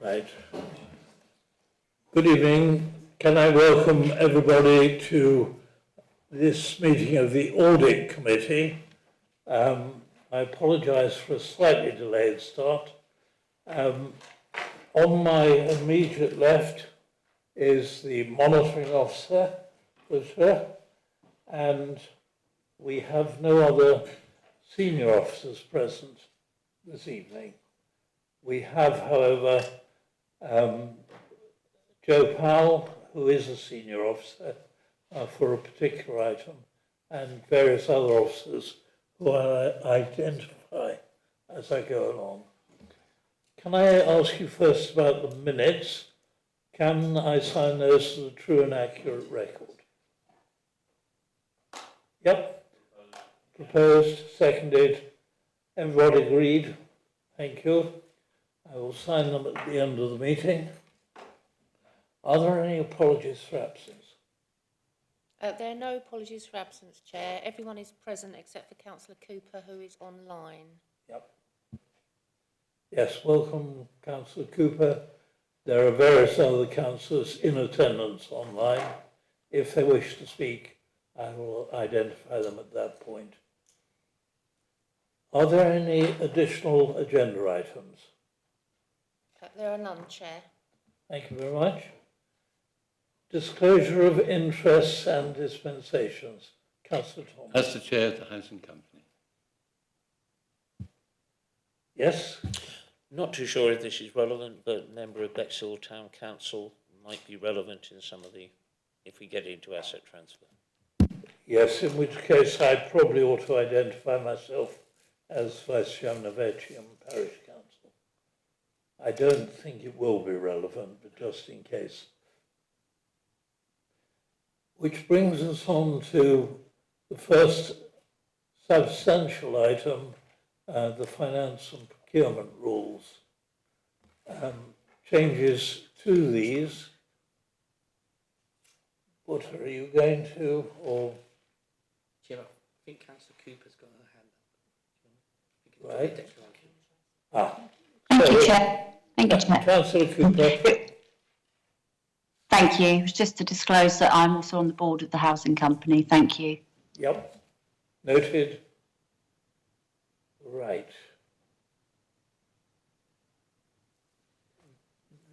Right. Good evening. Can I welcome everybody to this meeting of the Audit Committee? I apologise for a slightly delayed start. On my immediate left is the monitoring officer, and we have no other senior officers present this evening. We have, however, Joe Powell, who is a senior officer for a particular item, and various other officers who I identify as I go along. Can I ask you first about the minutes? Can I sign those as a true and accurate record? Yep. Proposed, seconded. Everybody agreed? Thank you. I will sign them at the end of the meeting. Are there any apologies for absence? There are no apologies for absence, Chair. Everyone is present except for Councillor Cooper, who is online. Yep. Yes, welcome, Councillor Cooper. There are various other councillors in attendance online. If they wish to speak, I will identify them at that point. Are there any additional agenda items? There are none, Chair. Thank you very much. Disclosure of interests and dispensations. Councillor Thomas. As the Chair of the Housing Company. Yes? Not too sure if this is relevant, but a member of Bexhill Town Council might be relevant in some of the, if we get into asset transfer. Yes, in which case I probably ought to identify myself as Vice Chairman of Etchingham Parish Council. I don't think it will be relevant, but just in case. Which brings us on to the first substantial item, the finance and procurement rules. Changes to these. What are you going to, or? Chair, I think Councillor Cooper's got her hand up. Right. Thank you, Chair. Thank you, Chair. Councillor Cooper. Thank you. It was just to disclose that I'm also on the board of the housing company. Thank you. Yep. Noted. Right.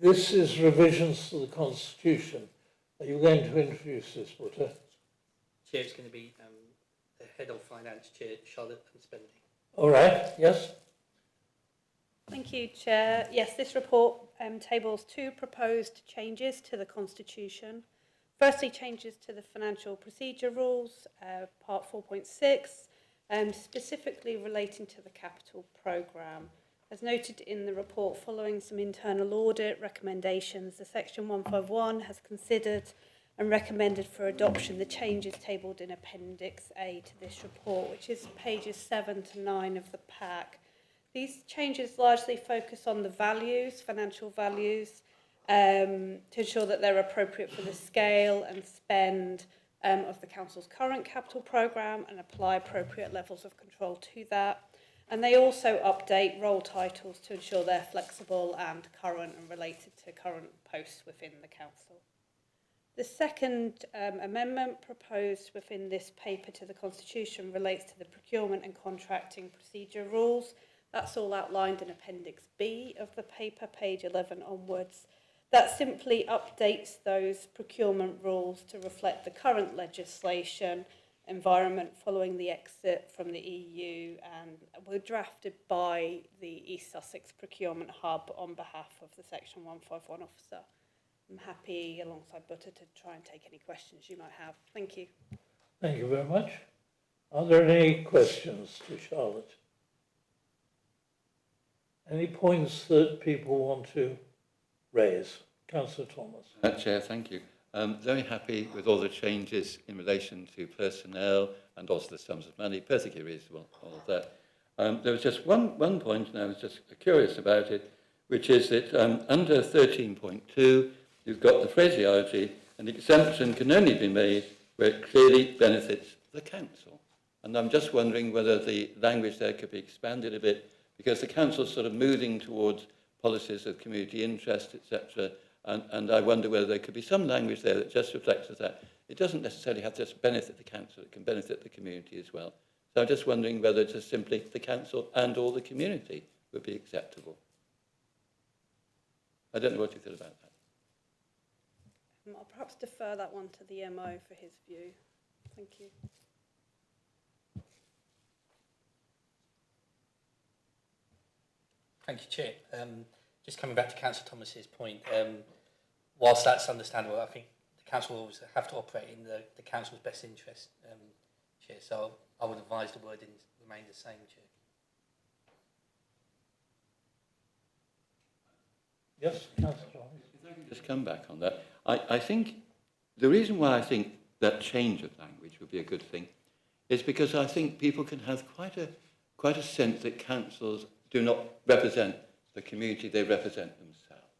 This is revisions to the Constitution. Are you going to introduce this, Butter? Chair, it's going to be the Head of Finance, Chair, Charlotte and Spending. All right, yes. Thank you, Chair. Yes, this report tables two proposed changes to the Constitution. Firstly, changes to the Financial Procedure Rules, Part 4.6, specifically relating to the capital programme. As noted in the report, following some internal audit recommendations, the Section 151 has considered and recommended for adoption the changes tabled in Appendix A to this report, which is pages 7 to 9 of the pack. These changes largely focus on the values, financial values, to ensure that they're appropriate for the scale and spend of the Council's current capital programme and apply appropriate levels of control to that. And they also update role titles to ensure they're flexible and current and related to current posts within the Council. The second amendment proposed within this paper to the Constitution relates to the procurement and contracting procedure rules. That's all outlined in Appendix B of the paper, page 11 onwards. That simply updates those procurement rules to reflect the current legislation environment following the exit from the EU, and were drafted by the East Sussex Procurement Hub on behalf of the Section 151 officer. I'm happy, alongside Butter, to try and take any questions you might have. Thank you. Thank you very much. Are there any questions to Charlotte? Any points that people want to raise? Councillor Thomas. Chair, thank you. Very happy with all the changes in relation to personnel and also the sums of money. Perfectly reasonable, all of that. There was just one point, and I was just curious about it, which is that under 13.2, you've got the phraseology, an exemption can only be made where it clearly benefits the council. And I'm just wondering whether the language there could be expanded a bit, because the council's sort of moving towards policies of community interest, etc. And I wonder whether there could be some language there that just reflects that. It doesn't necessarily have to just benefit the council, it can benefit the community as well. So I'm just wondering whether just simply the council and or the community would be acceptable. I don't know what you feel about that. I'll perhaps defer that one to the MO for his view. Thank you. Thank you, Chair. Just coming back to Councillor Thomas's point, whilst that's understandable, I think the council will always have to operate in the council's best interest, Chair. So I would advise the wording remain the same, Chair. Yes, Councillor. If I can just come back on that, I think the reason why I think that change of language would be a good thing is because I think people can have quite a sense that councils do not represent the community, they represent themselves.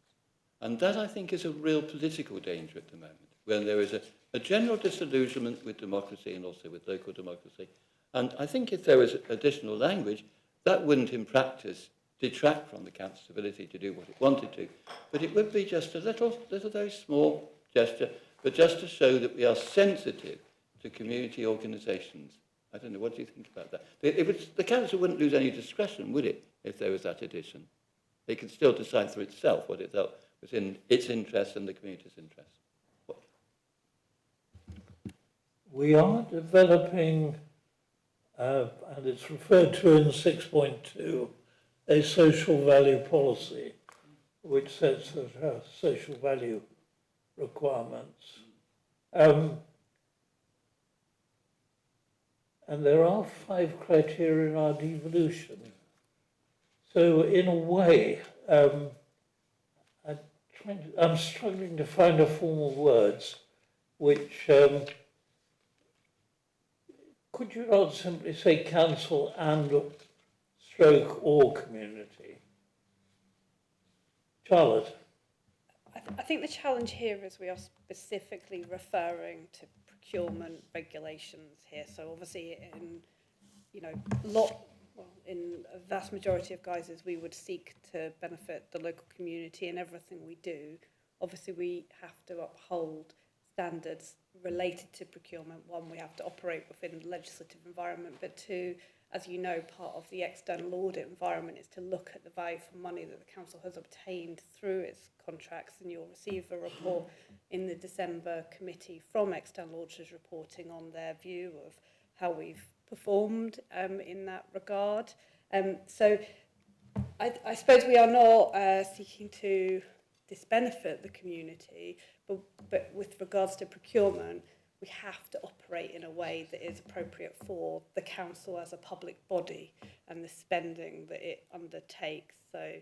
And that, I think, is a real political danger at the moment, when there is a general disillusionment with democracy and also with local democracy. And I think if there was additional language, that wouldn't, in practice, detract from the council's ability to do what it wanted to. But it would be just a little very small gesture, but just to show that we are sensitive to community organisations. I don't know, what do you think about that? The council wouldn't lose any discretion, would it, if there was that addition? It could still decide for itself what it felt was in its interest and the community's interest. What? We are developing, and it's referred to in 6.2, a social value policy, which sets social value requirements. And there are 5 criteria in our devolution. So in a way, I'm struggling to find a form of words which, could you not simply say council and stroke or community? Charlotte? I think the challenge here is we are specifically referring to procurement regulations here. So obviously in a vast majority of guises, we would seek to benefit the local community in everything we do. Obviously, we have to uphold standards related to procurement. One, we have to operate within the legislative environment, but two, as you know, part of the external audit environment is to look at the value for money that the council has obtained through its contracts, and you'll receive a report in the December committee from external auditors reporting on their view of how we've performed in that regard. So I suppose we are not seeking to disbenefit the community, but with regards to procurement, we have to operate in a way that is appropriate for the council as a public body and the spending that it undertakes. So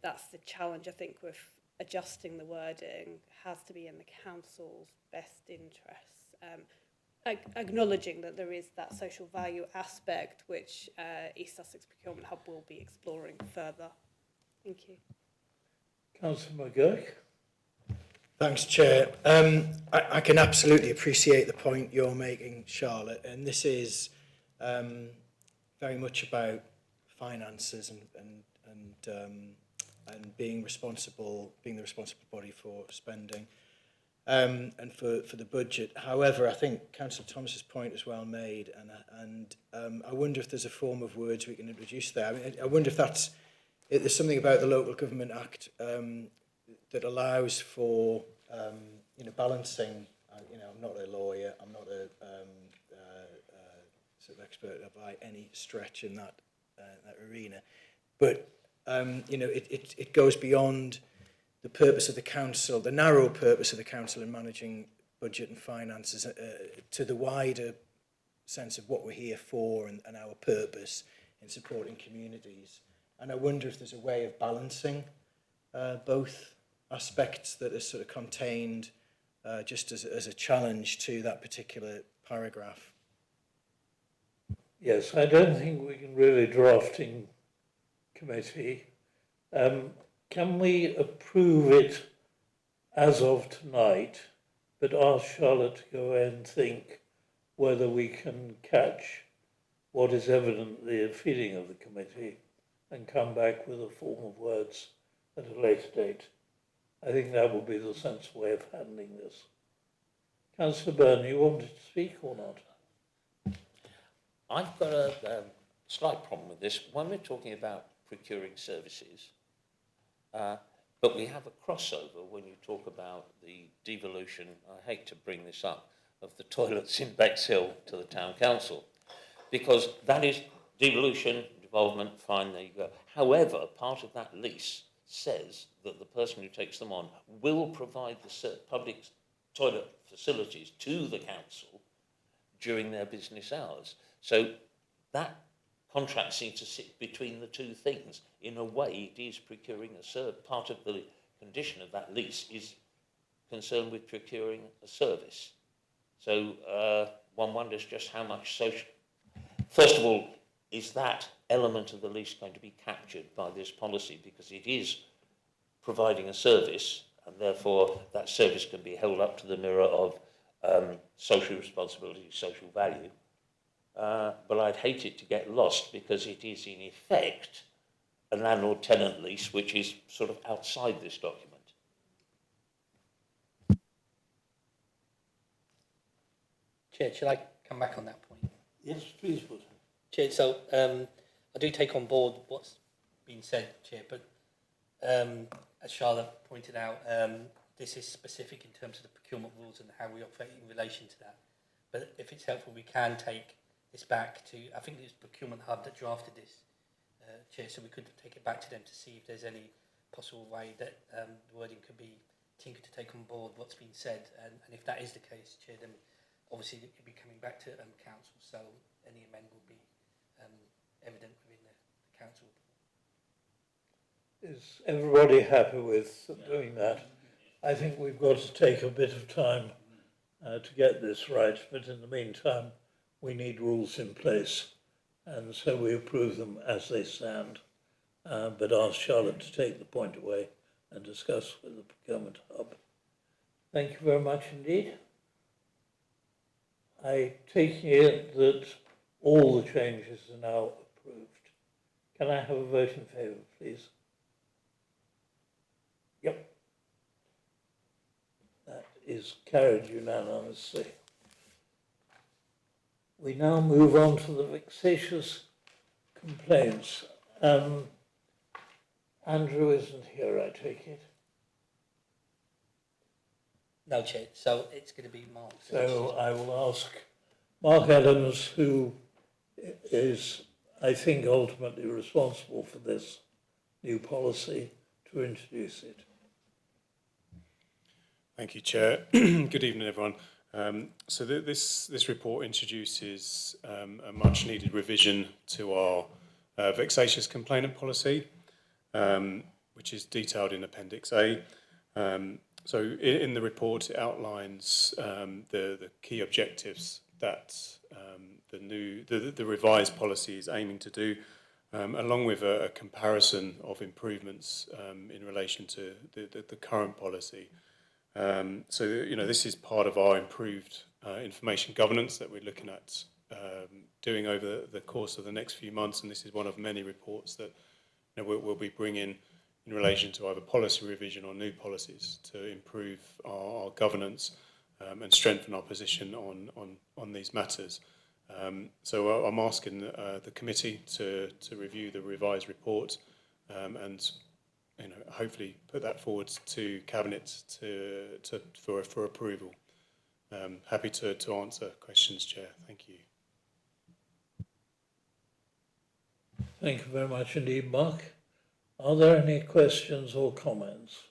that's the challenge, I think, with adjusting the wording. Has to be in the council's best interests. Acknowledging that there is that social value aspect, which East Sussex Procurement Hub will be exploring further. Thank you. Councillor McGurk? Thanks, Chair. I can absolutely appreciate the point you're making, Charlotte, and this is very much about finances and being the responsible body for spending and for the budget. However, I think Councillor Thomas's point is well made, and I wonder if there's a form of words we can introduce there. I mean, I wonder if there's something about the Local Government Act that allows for balancing. I'm not a lawyer. I'm not a sort of expert by any stretch in that arena, but it goes beyond the purpose of the council, the narrow purpose of the council in managing budget and finances, to the wider sense of what we're here for and our purpose in supporting communities. And I wonder if there's a way of balancing both aspects that are sort of contained just as a challenge to that particular paragraph. Yes, I don't think we can really drafting committee. Can we approve it as of tonight, but ask Charlotte to go away and think whether we can catch what is evidently a feeling of the committee and come back with a form of words at a later date. I think that would be the sensible way of handling this. Councillor Byrne, you wanted to speak or not? I've got a slight problem with this. When we're talking about procuring services, but we have a crossover when you talk about the devolution, I hate to bring this up, of the toilets in Bexhill to the town council, because that is devolution, devolvement, fine, there you go. However, part of that lease says that the person who takes them on will provide the public toilet facilities to the council during their business hours. So that contract seems to sit between the two things. In a way, it is procuring a service. Part of the condition of that lease is concerned with procuring a service. So one wonders just how much social... First of all, is that element of the lease going to be captured by this policy? Because it is providing a service, and therefore that service can be held up to the mirror of social responsibility, social value. But I'd hate it to get lost, because it is in effect a landlord-tenant lease, which is sort of outside this document. Chair, shall I come back on that point? Yes, please, would. Chair, so I do take on board what's been said, Chair, but as Charlotte pointed out, this is specific in terms of the procurement rules and how we operate in relation to that. But if it's helpful, we can take this back to, I think it was Procurement Hub that drafted this, Chair, so we could take it back to them to see if there's any possible way that the wording could be tinkered to take on board what's been said. And if that is the case, Chair, then obviously it could be coming back to council, so any amendment will be evident within the council. Is everybody happy with doing that? I think we've got to take a bit of time to get this right, but in the meantime, we need rules in place, and so we approve them as they stand, but ask Charlotte to take the point away and discuss with the Procurement Hub. Thank you very much indeed. I take it that all the changes are now approved. Can I have a vote in favour, please? Yep. That is carried unanimously. We now move on to the vexatious complaints. Andrew isn't here, I take it. No, Chair, so it's going to be Mark. So I will ask Mark Adams, who is, I think, ultimately responsible for this new policy, to introduce it. Thank you, Chair. Good evening, everyone. So this report introduces a much needed revision to our vexatious complainant policy, which is detailed in Appendix A. So in the report, it outlines the key objectives that the revised policy is aiming to do, along with a comparison of improvements in relation to the current policy. So, you know, this is part of our improved information governance that we're looking at doing over the course of the next few months, and this is one of many reports that, you know, we'll be bringing in relation to either policy revision or new policies to improve our governance and strengthen our position on these matters. So I'm asking the committee to review the revised report and, you know, hopefully put that forward to Cabinet for approval. Happy to answer questions, Chair. Thank you. Thank you very much indeed, Mark. Are there any questions or comments?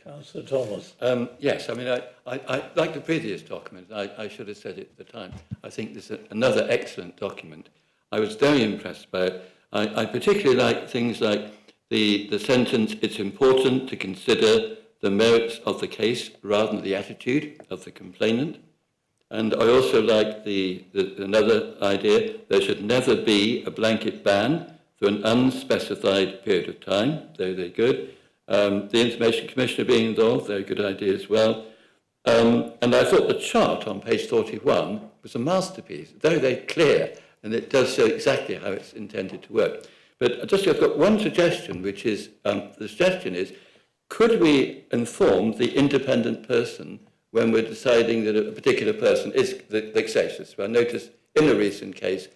Councillor Thomas. Yes, I mean, I like the previous document. I should have said it at the time. I think this is another excellent document. I was very impressed by it. I particularly like things like the sentence, it's important to consider the merits of the case rather than the attitude of the complainant. And I also like another idea, there should never be a blanket ban for an unspecified period of time. They're good. The Information Commissioner being involved, very good idea as well. And I thought the chart on page 41 was a masterpiece, very, very clear, and it does show exactly how it's intended to work. But I've got one suggestion, which is, the suggestion is, could we inform the independent person when we're deciding that a particular person is vexatious? Well, I noticed in a recent case,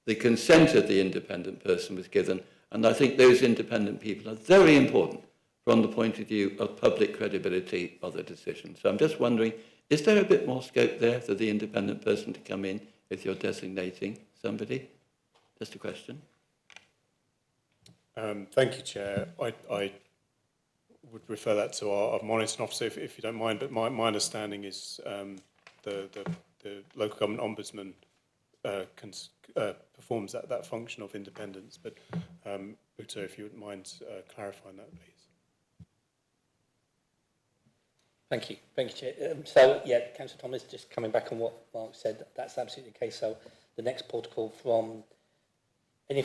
the consent of the independent person was given, and I think those independent people are very important from the point of view of public credibility of the decision. So I'm just wondering, is there a bit more scope there for the independent person to come in if you're designating somebody? Just a question. Thank you, Chair. I would refer that to our monitoring officer, if you don't mind, but my understanding is the local government ombudsman performs that function of independence. But Uta, if you wouldn't mind clarifying that, please. Thank you, Chair. So, yeah, Councillor Thomas, just coming back on what Mark said, that's absolutely the case. So the next protocol from any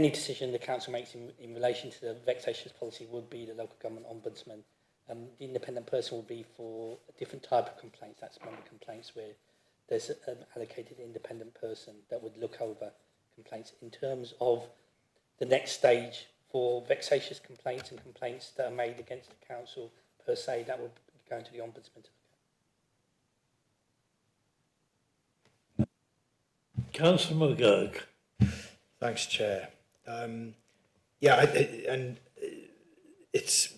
decision the council makes in relation to the vexatious policy would be the local government ombudsman. The independent person will be for a different type of complaints. That's member complaints where there's an allocated independent person that would look over complaints. In terms of the next stage for vexatious complaints and complaints that are made against the council per se, that would be going to the ombudsman to look at. Councillor McGurk. Thanks, Chair. It's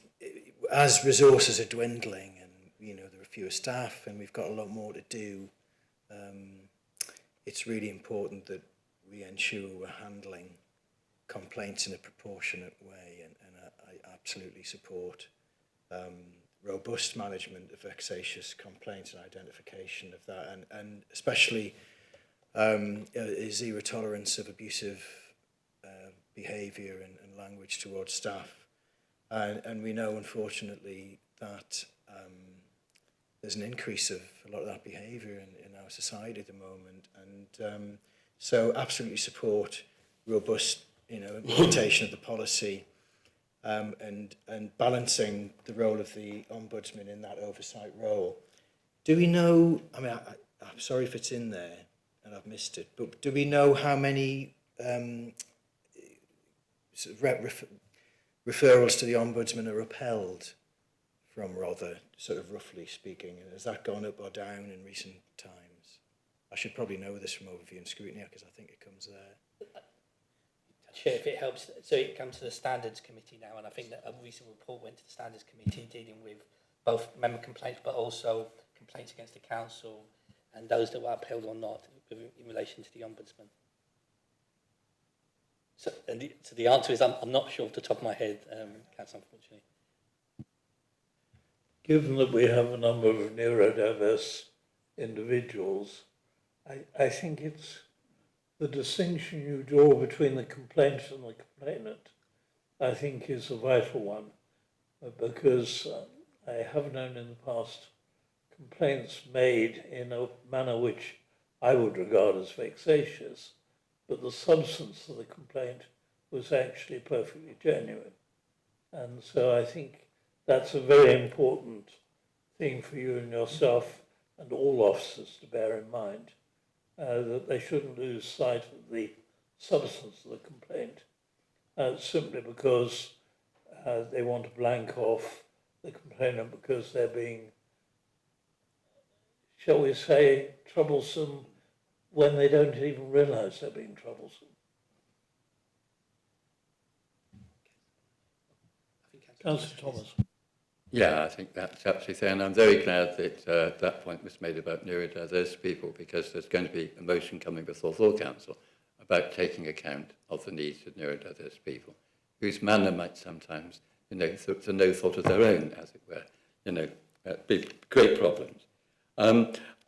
as resources are dwindling, and there are fewer staff, and we've got a lot more to do. It's really important that we ensure we're handling complaints in a proportionate way, and I absolutely support robust management of vexatious complaints and identification of that, and especially zero tolerance of abusive behaviour and language towards staff. And we know, unfortunately, that there's an increase of a lot of that behaviour in our society at the moment. And so absolutely support robust implementation of the policy, and balancing the role of the Ombudsman in that oversight role. Do we know, I'm sorry if it's in there and I've missed it, but do we know how many sort of referrals to the Ombudsman are upheld from Rother, sort of roughly speaking? Has that gone up or down in recent times? I should probably know this from Overview and Scrutiny because I think it comes there. Chair, if it helps, so it comes to the Standards Committee now, and I think that a recent report went to the Standards Committee dealing with both member complaints but also complaints against the council and those that were upheld or not in relation to the Ombudsman. So the answer is I'm not sure off the top of my head, Councillor, unfortunately. Given that we have a number of neurodiverse individuals, I think it's the distinction you draw between the complaint and the complainant, I think, is a vital one, because I have known in the past complaints made in a manner which I would regard as vexatious, but the substance of the complaint was actually perfectly genuine. And so I think that's a very important thing for you and your staff and all officers to bear in mind, that they shouldn't lose sight of the substance of the complaint simply because they want to blank off the complainant because they're being, shall we say, troublesome when they don't even realise they're being troublesome. Councillor Thomas. Yeah, I think that's absolutely fair, and I'm very glad that that point was made about neurodiverse people, because there's going to be a motion coming before full council about taking account of the needs of neurodiverse people, whose manner might sometimes, to no fault of their own, as it were, be great problems.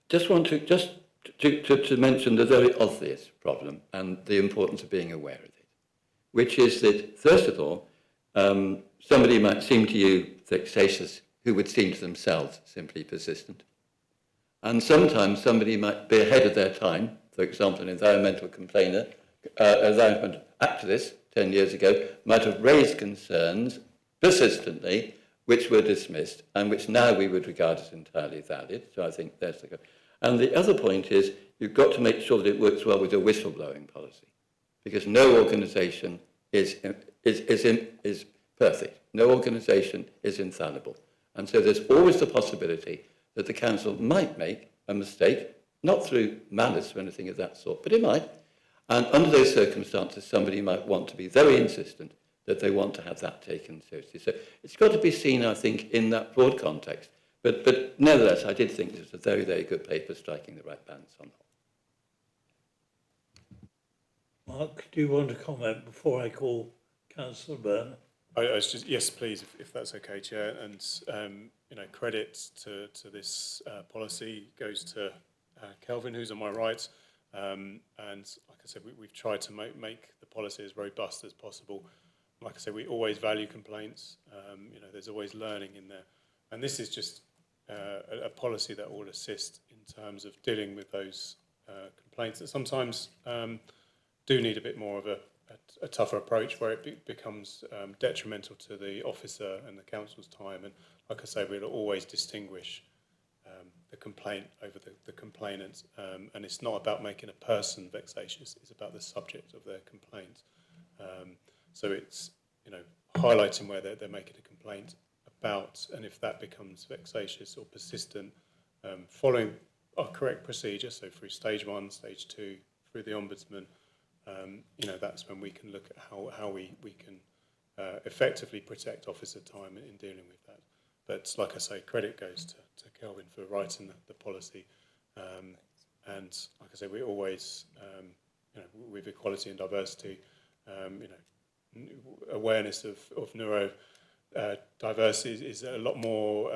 Just want to mention the very obvious problem and the importance of being aware of it, which is that, first of all, somebody might seem to you vexatious who would seem to themselves simply persistent. And sometimes somebody might be ahead of their time. For example, an environmental complainer, environment activist 10 years ago might have raised concerns persistently which were dismissed and which now we would regard as entirely valid. So I think there's the go. And the other point is you've got to make sure that it works well with your whistleblowing policy, because no organisation is perfect. No organisation is infallible. And so there's always the possibility that the council might make a mistake, not through malice or anything of that sort, but it might. And under those circumstances, somebody might want to be very insistent that they want to have that taken seriously. So it's got to be seen, I think, in that broad context. But nevertheless, I did think this was a very, very good paper, striking the right balance on that. Mark, do you want to comment before I call Councillor Byrne? I was just, yes, please, if that's okay, Chair. And, credit to this policy goes to Kelvin, who's on my right. And like I said, we've tried to make the policy as robust as possible. Like I said, we always value complaints. There's always learning in there. And this is just a policy that will assist in terms of dealing with those complaints that sometimes do need a bit more of a tougher approach, where it becomes detrimental to the officer and the council's time. And like I say, we'll always distinguish the complaint over the complainant. And it's not about making a person vexatious, it's about the subject of their complaint. So it's, highlighting where they're making a complaint about, and if that becomes vexatious or persistent, following our correct procedure, so through stage 1, stage 2, through the Ombudsman, that's when we can look at how we can effectively protect officer time in dealing with that. But like I say, credit goes to Kelvin for writing the policy. And like I say, we always, with equality and diversity, awareness of neuro diversity is a lot more,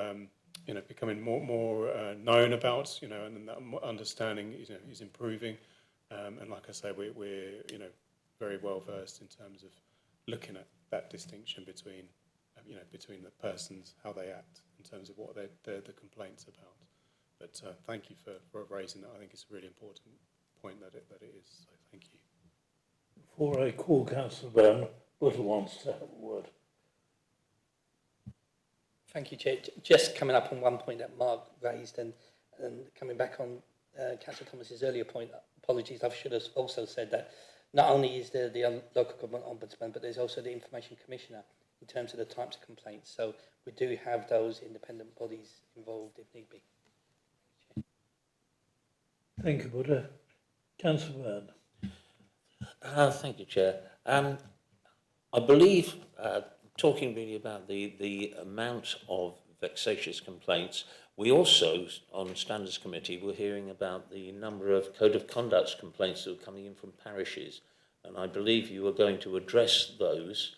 becoming more known about, and that understanding is improving. And like I say, we're very well versed in terms of looking at that distinction between between the persons, how they act in terms of what the complaint's about. But thank you for raising that. I think it's a really important point that it is. So thank you. Before I call Councillor Byrne, Butler wants to have a word. Thank you, Chair. Just coming up on one point that Mark raised, and coming back on Councillor Thomas's earlier point, apologies, I should have also said that not only is there the local government ombudsman, but there's also the information commissioner in terms of the types of complaints. So we do have those independent bodies involved if need be. Thank you, Butler. Councillor Byrne. Thank you, Chair. I believe, talking really about the amount of vexatious complaints, we also, on Standards Committee, were hearing about the number of Code of Conduct complaints that were coming in from parishes. And I believe you were going to address those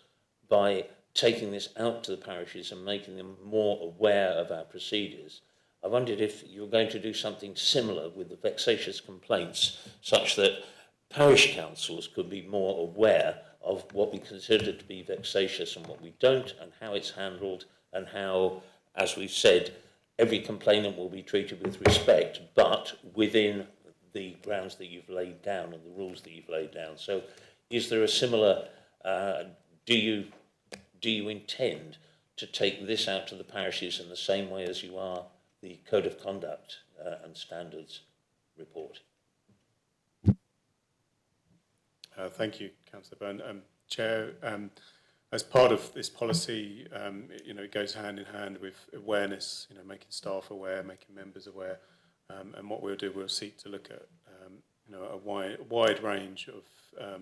by taking this out to the parishes and making them more aware of our procedures. I wondered if you were going to do something similar with the vexatious complaints, such that parish councils could be more aware of what we consider to be vexatious and what we don't, and how it's handled, and how, as we've said, every complainant will be treated with respect, but within the grounds that you've laid down and the rules that you've laid down. So is there a similar, do you intend to take this out to the parishes in the same way as you are the Code of Conduct and Standards report? Thank you, Councillor Byrne. Chair, as part of this policy, it goes hand in hand with awareness, making staff aware, making members aware. And what we'll do, we'll seek to look at, a wide range of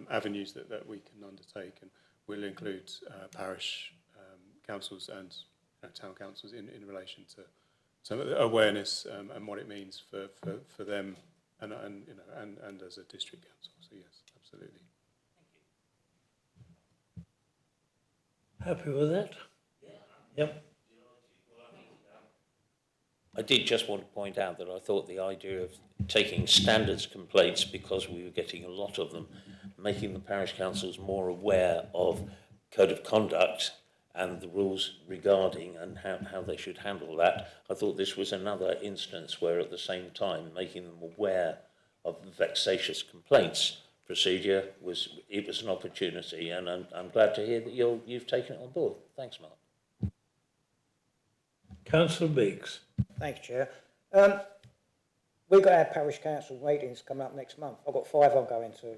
avenues that we can undertake, and we'll include parish councils and town councils in relation to awareness and what it means for them and as a district council. So yes, absolutely. Happy with that? Yeah. Yep. I did just want to point out that I thought the idea of taking standards complaints, because we were getting a lot of them, making the parish councils more aware of Code of Conduct and the rules regarding and how they should handle that. I thought this was another instance where at the same time making them aware of the vexatious complaints procedure was an opportunity, and I'm glad to hear that you've taken it on board. Thanks, Mark. Councillor Biggs. Thanks, Chair. We've got our parish council meetings coming up next month. I've got 5 I'm going to.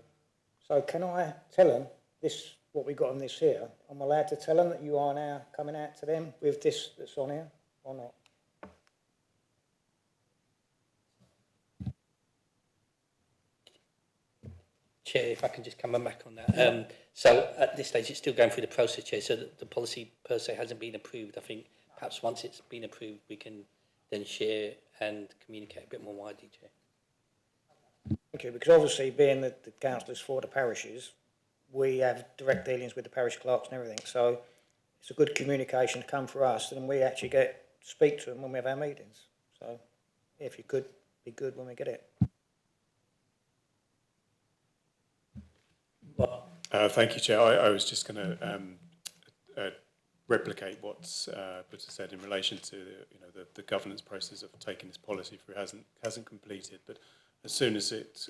So can I tell them this what we got on this here, I'm allowed to tell them that you are now coming out to them with this that's on here, or not? Chair, if I can just come back on that. So at this stage, it's still going through the process, Chair, so the policy per se hasn't been approved. I think perhaps once it's been approved, we can then share and communicate a bit more widely, Chair. Okay, because obviously being that the councillors for the parishes, we have direct dealings with the parish clerks and everything, so it's a good communication to come for us, and we actually speak to them when we have our meetings. So if you could, be good when we get it. Thank you, Chair. I was just going to replicate what Britta said in relation to the governance process of taking this policy through hasn't completed, but as soon as it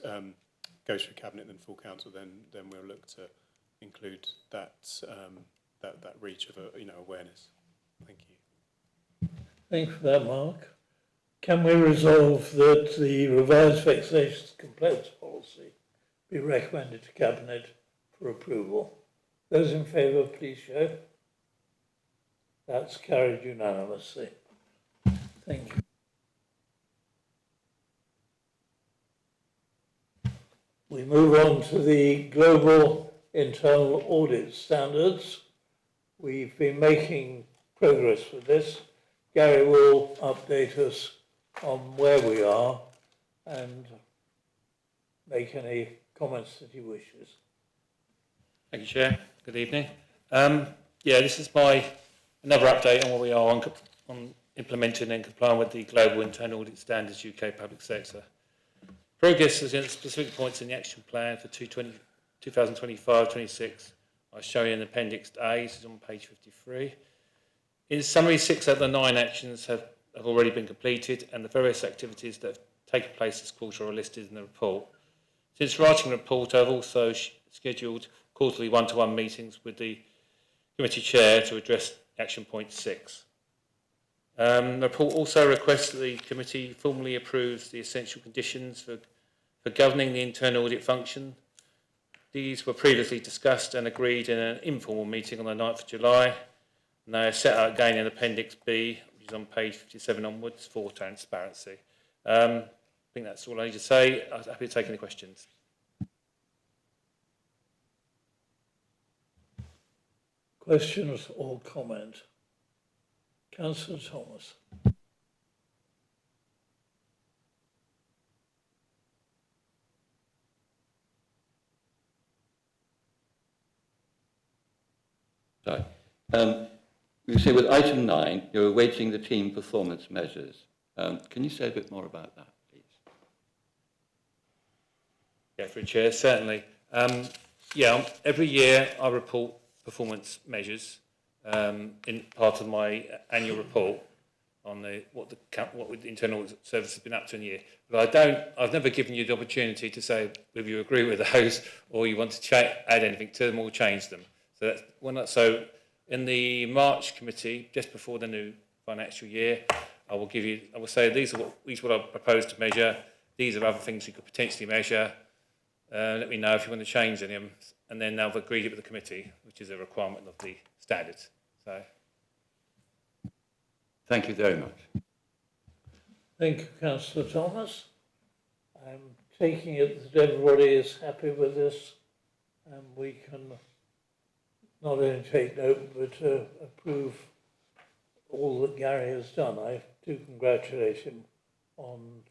goes through cabinet and full council, then we'll look to include that that reach of awareness. Thank you. Thank you for that, Mark. Can we resolve that the revised vexatious complaints policy be recommended to cabinet for approval? Those in favour, please show. That's carried unanimously. Thank you. We move on to the global internal audit standards. We've been making progress with this. Gary will update us on where we are and make any comments that he wishes. Thank you, Chair. Good evening. This is another update on where we are on implementing and complying with the Global Internal Audit Standards UK Public Sector. Progress against specific points in the action plan for 2025-26 are shown in Appendix A, this is on page 53. In summary, 6 out of the 9 actions have already been completed, and the various activities that have taken place this quarter are listed in the report. Since writing the report, I've also scheduled quarterly one-to-one meetings with the committee chair to address action point 6. The report also requests that the committee formally approves the essential conditions for governing the internal audit function. These were previously discussed and agreed in an informal meeting on the 9th of July, and they are set out again in Appendix B, which is on page 57 onwards, for transparency. I think that's all I need to say. I'm happy to take any questions. Questions or comment? Councillor Thomas. Sorry. You say with item 9, you're awaiting the team performance measures. Can you say a bit more about that, please? Yeah, for a chair, certainly. Every year I report performance measures in part of my annual report on what the internal service has been up to in the year. But I've never given you the opportunity to say whether you agree with those or you want to add anything to them or change them. So in the March committee, just before the new financial year, I will say these are what I propose to measure. These are other things you could potentially measure. Let me know if you want to change any of them, and then they'll agreed it with the committee, which is a requirement of the standards. So, thank you very much. Thank you, Councillor Thomas. I'm taking it that everybody is happy with this, and we can not only take note but approve all that Gary has done. I do congratulate him on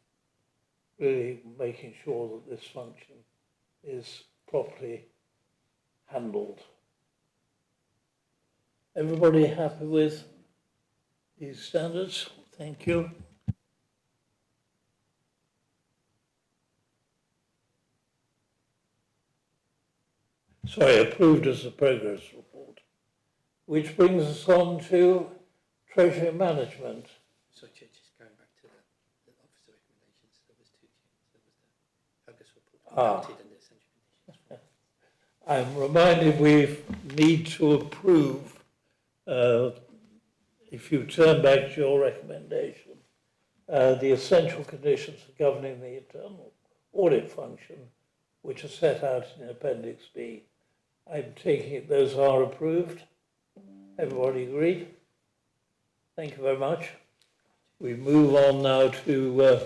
really making sure that this function is properly handled. Everybody happy with these standards? Thank you. Sorry, approved as a progress report. Which brings us on to Treasury Management. So, Chair, just going back to the officer recommendations, there was 2 changes. There was the progress report and the essential conditions. I'm reminded we need to approve, if you turn back to your recommendation, the essential conditions for governing the internal audit function, which are set out in Appendix B. I'm taking it those are approved. Everybody agreed? Thank you very much. We move on now to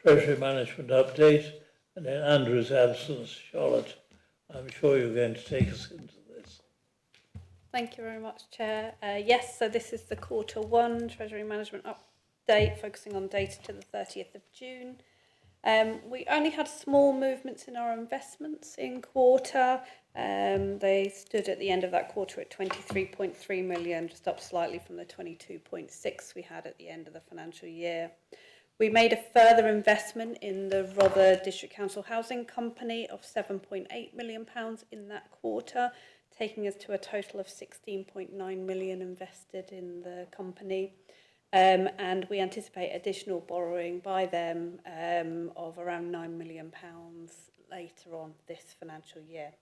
Treasury Management Update, and in Andrew's absence, Charlotte, I'm sure you're going to take us into this. Thank you very much, Chair. Yes, so this is the Quarter 1 Treasury Management Update, focusing on data to the 30th of June. We only had small movements in our investments in quarter. They stood at the end of that quarter at 23.3 million, just up slightly from the 22.6 we had at the end of the financial year. We made a further investment in the Rother District Council Housing Company of £7.8 million in that quarter, taking us to a total of 16.9 million invested in the company. And we anticipate additional borrowing by them of around £9 million later on this financial year.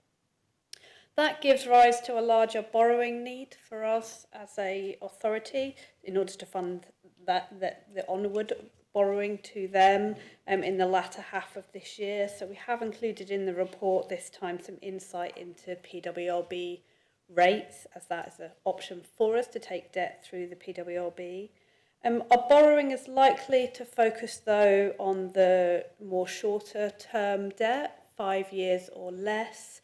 That gives rise to a larger borrowing need for us as a authority in order to fund the onward borrowing to them in the latter half of this year. So we have included in the report this time some insight into PWLB rates, as that is an option for us to take debt through the PWLB. Our borrowing is likely to focus, though, on the more shorter term debt, 5 years or less.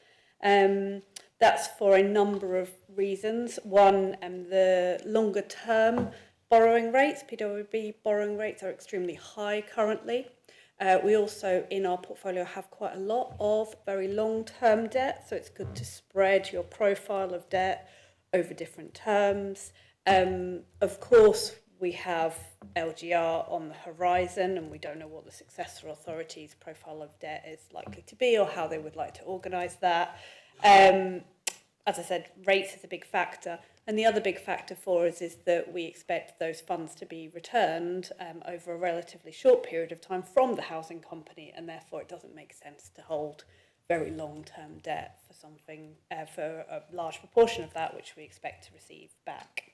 That's for a number of reasons. One, the longer term borrowing rates, PWB borrowing rates, are extremely high currently. We also, in our portfolio, have quite a lot of very long-term debt, so it's good to spread your profile of debt over different terms. Of course, we have LGR on the horizon, and we don't know what the successor authority's profile of debt is likely to be or how they would like to organise that. As I said, rates is a big factor. And the other big factor for us is that we expect those funds to be returned over a relatively short period of time from the housing company, and therefore it doesn't make sense to hold very long-term debt for something, for a large proportion of that, which we expect to receive back.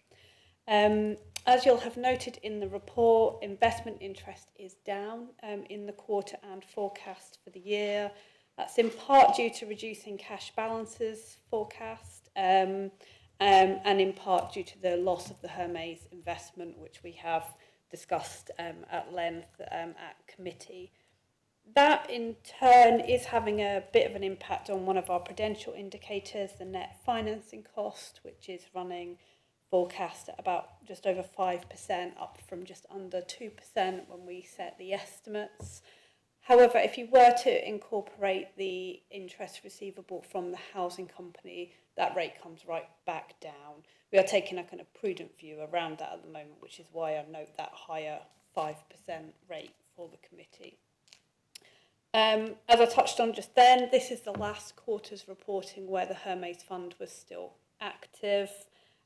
As you'll have noted in the report, investment interest is down in the quarter and forecast for the year. That's in part due to reducing cash balances forecast, and in part due to the loss of the Hermes investment, which we have discussed at length at committee. That in turn is having a bit of an impact on one of our prudential indicators, the net financing cost, which is running forecast at about just over 5%, up from just under 2% when we set the estimates. However, if you were to incorporate the interest receivable from the housing company, that rate comes right back down. We are taking a kind of prudent view around that at the moment, which is why I note that higher 5% rate for the committee. As I touched on just then, this is the last quarter's reporting where the Hermes Fund was still active.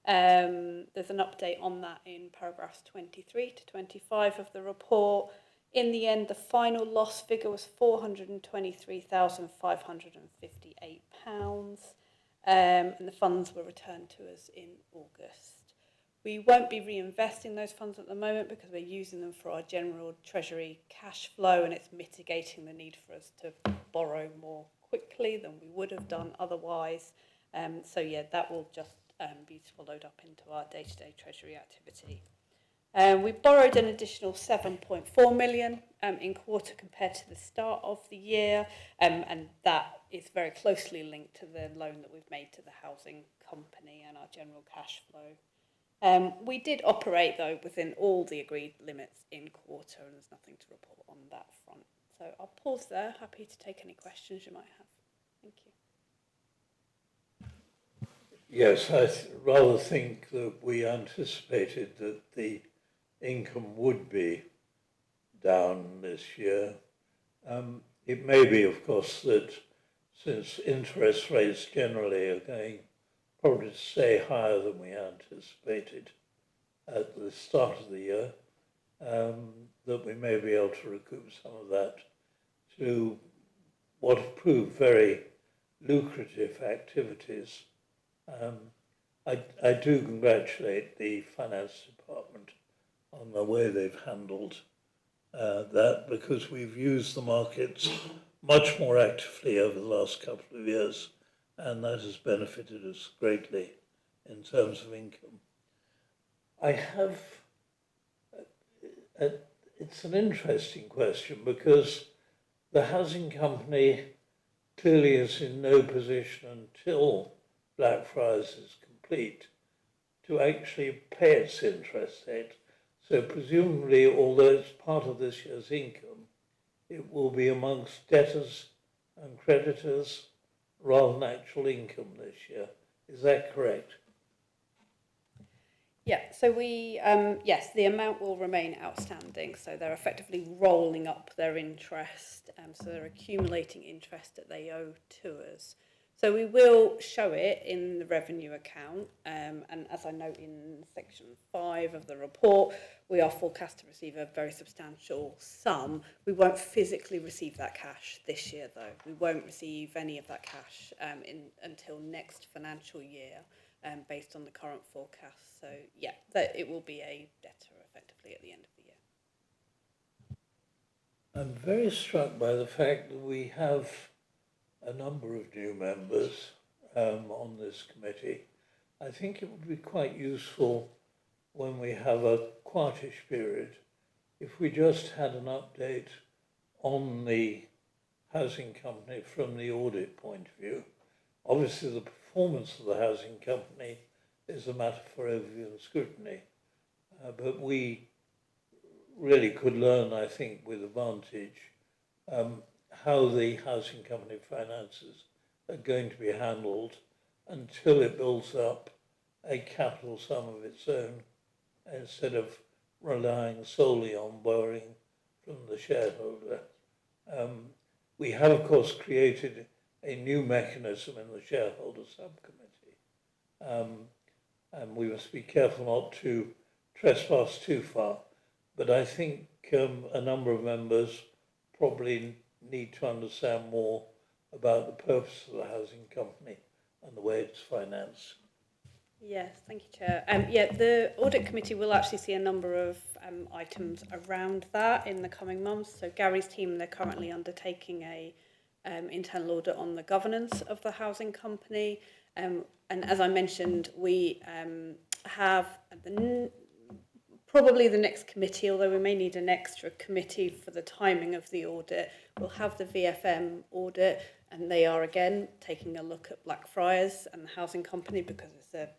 There's an update on that in paragraphs 23 to 25 of the report. In the end, the final loss figure was £423,558, and the funds were returned to us in August. We won't be reinvesting those funds at the moment because we're using them for our general treasury cash flow, and it's mitigating the need for us to borrow more quickly than we would have done otherwise. So yeah, that will just be swallowed up into our day-to-day treasury activity. We borrowed an additional 7.4 million in quarter compared to the start of the year, and that is very closely linked to the loan that we've made to the housing company and our general cash flow. We did operate, though, within all the agreed limits in quarter, and there's nothing to report on that front. So I'll pause there. Happy to take any questions you might have. Thank you. Yes, I rather think that we anticipated that the income would be down this year. It may be, of course, that since interest rates generally are going probably to stay higher than we anticipated at the start of the year, that we may be able to recoup some of that through what have proved very lucrative activities. I do congratulate the finance department on the way they've handled that, because we've used the markets much more actively over the last couple of years and that has benefited us greatly in terms of income. I have, it's an interesting question because the housing company clearly is in no position until Blackfriars is complete to actually pay its interest rate. So presumably, although it's part of this year's income, it will be amongst debtors and creditors rather than actual income this year. Is that correct? Yeah, so yes, the amount will remain outstanding. So they're effectively rolling up their interest. So they're accumulating interest that they owe to us. So we will show it in the revenue account. And as I note in section 5 of the report, we are forecast to receive a very substantial sum. We won't physically receive that cash this year, though. We won't receive any of that cash until next financial year. Based on the current forecast. So, yeah, that it will be a debtor effectively at the end of the year. I'm very struck by the fact that we have a number of new members on this committee. I think it would be quite useful when we have a quietish period if we just had an update on the housing company from the audit point of view. Obviously, the performance of the housing company is a matter for overview and scrutiny, but we really could learn, I think, with advantage how the housing company finances are going to be handled until it builds up a capital sum of its own instead of relying solely on borrowing from the shareholder. We have, of course, created a new mechanism in the shareholder subcommittee. And we must be careful not to trespass too far. But I think a number of members probably need to understand more about the purpose of the housing company and the way it's financed. Yes, thank you, Chair. Yeah, the Audit Committee will actually see a number of items around that in the coming months. So Gary's team, they're currently undertaking a internal audit on the governance of the housing company. And as I mentioned, we have probably the next committee, although we may need an extra committee for the timing of the audit. We'll have the VFM audit, and they are again taking a look at Blackfriars and the housing company because it's a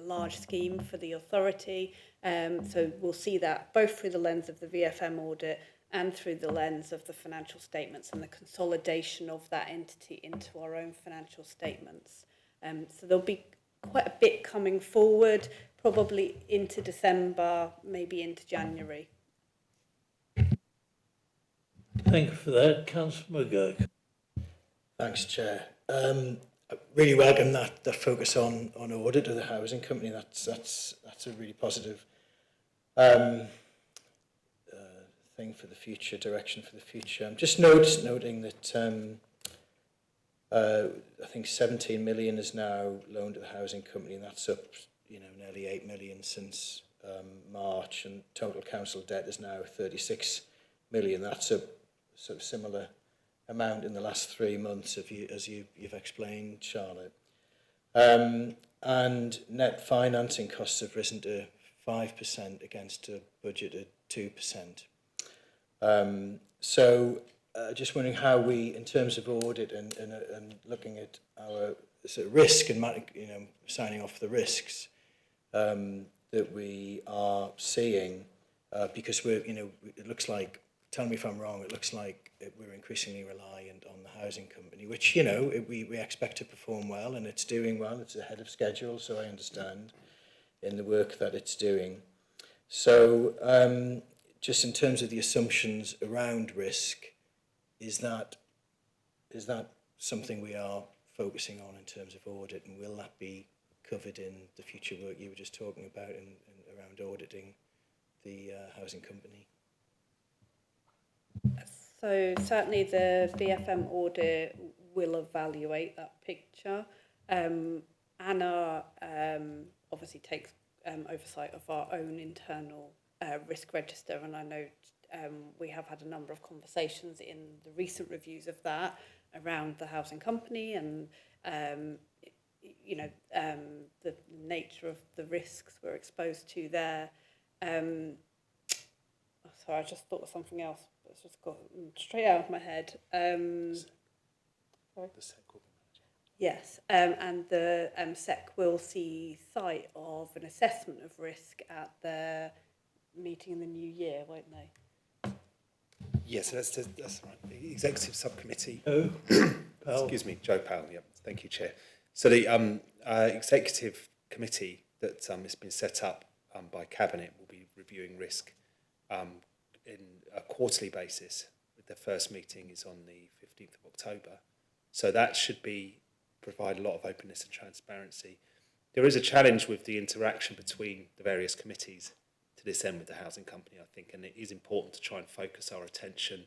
large scheme for the authority. So we'll see that both through the lens of the VFM audit and through the lens of the financial statements and the consolidation of that entity into our own financial statements. So there'll be quite a bit coming forward, probably into December, maybe into January. Thank you for that. Councillor McGurk. Thanks, Chair. I really welcome the focus on audit of the housing company. That's a really positive thing for the future, direction for the future. I'm just noting that I think 17 million is now loaned to the housing company, and that's up, nearly 8 million since March, and total council debt is now 36 million. That's a sort of similar amount in the last 3 months, as you've explained, Charlotte. And net financing costs have risen to 5% against a budget at 2%. So just wondering how we, in terms of audit and looking at our sort of risk and signing off the risks that we are seeing, because it looks like, tell me if I'm wrong, it looks like we're increasingly reliant on the housing company, which we expect to perform well, and it's doing well. It's ahead of schedule, so I understand in the work that it's doing. So just in terms of the assumptions around risk, is that something we are focusing on in terms of audit, and will that be covered in the future work you were just talking about around auditing the housing company? So certainly the VFM audit will evaluate that picture. Anna obviously takes oversight of our own internal risk register, and I know we have had a number of conversations in the recent reviews of that around the housing company, and the nature of the risks we're exposed to there. Sorry, I just thought of something else, but it's just got straight out of my head. The SEC will be managing. Yes, and the SEC will see sight of an assessment of risk at their meeting in the new year, won't they? Yes, that's right. The executive subcommittee. Oh, Powell. Excuse me, Joe Powell. Yeah, thank you, Chair. So the executive committee that has been set up by Cabinet will be reviewing risk in a quarterly basis. Their first meeting is on the 15th of October. So that should provide a lot of openness and transparency. There is a challenge with the interaction between the various committees to this end with the housing company, I think, and it is important to try and focus our attention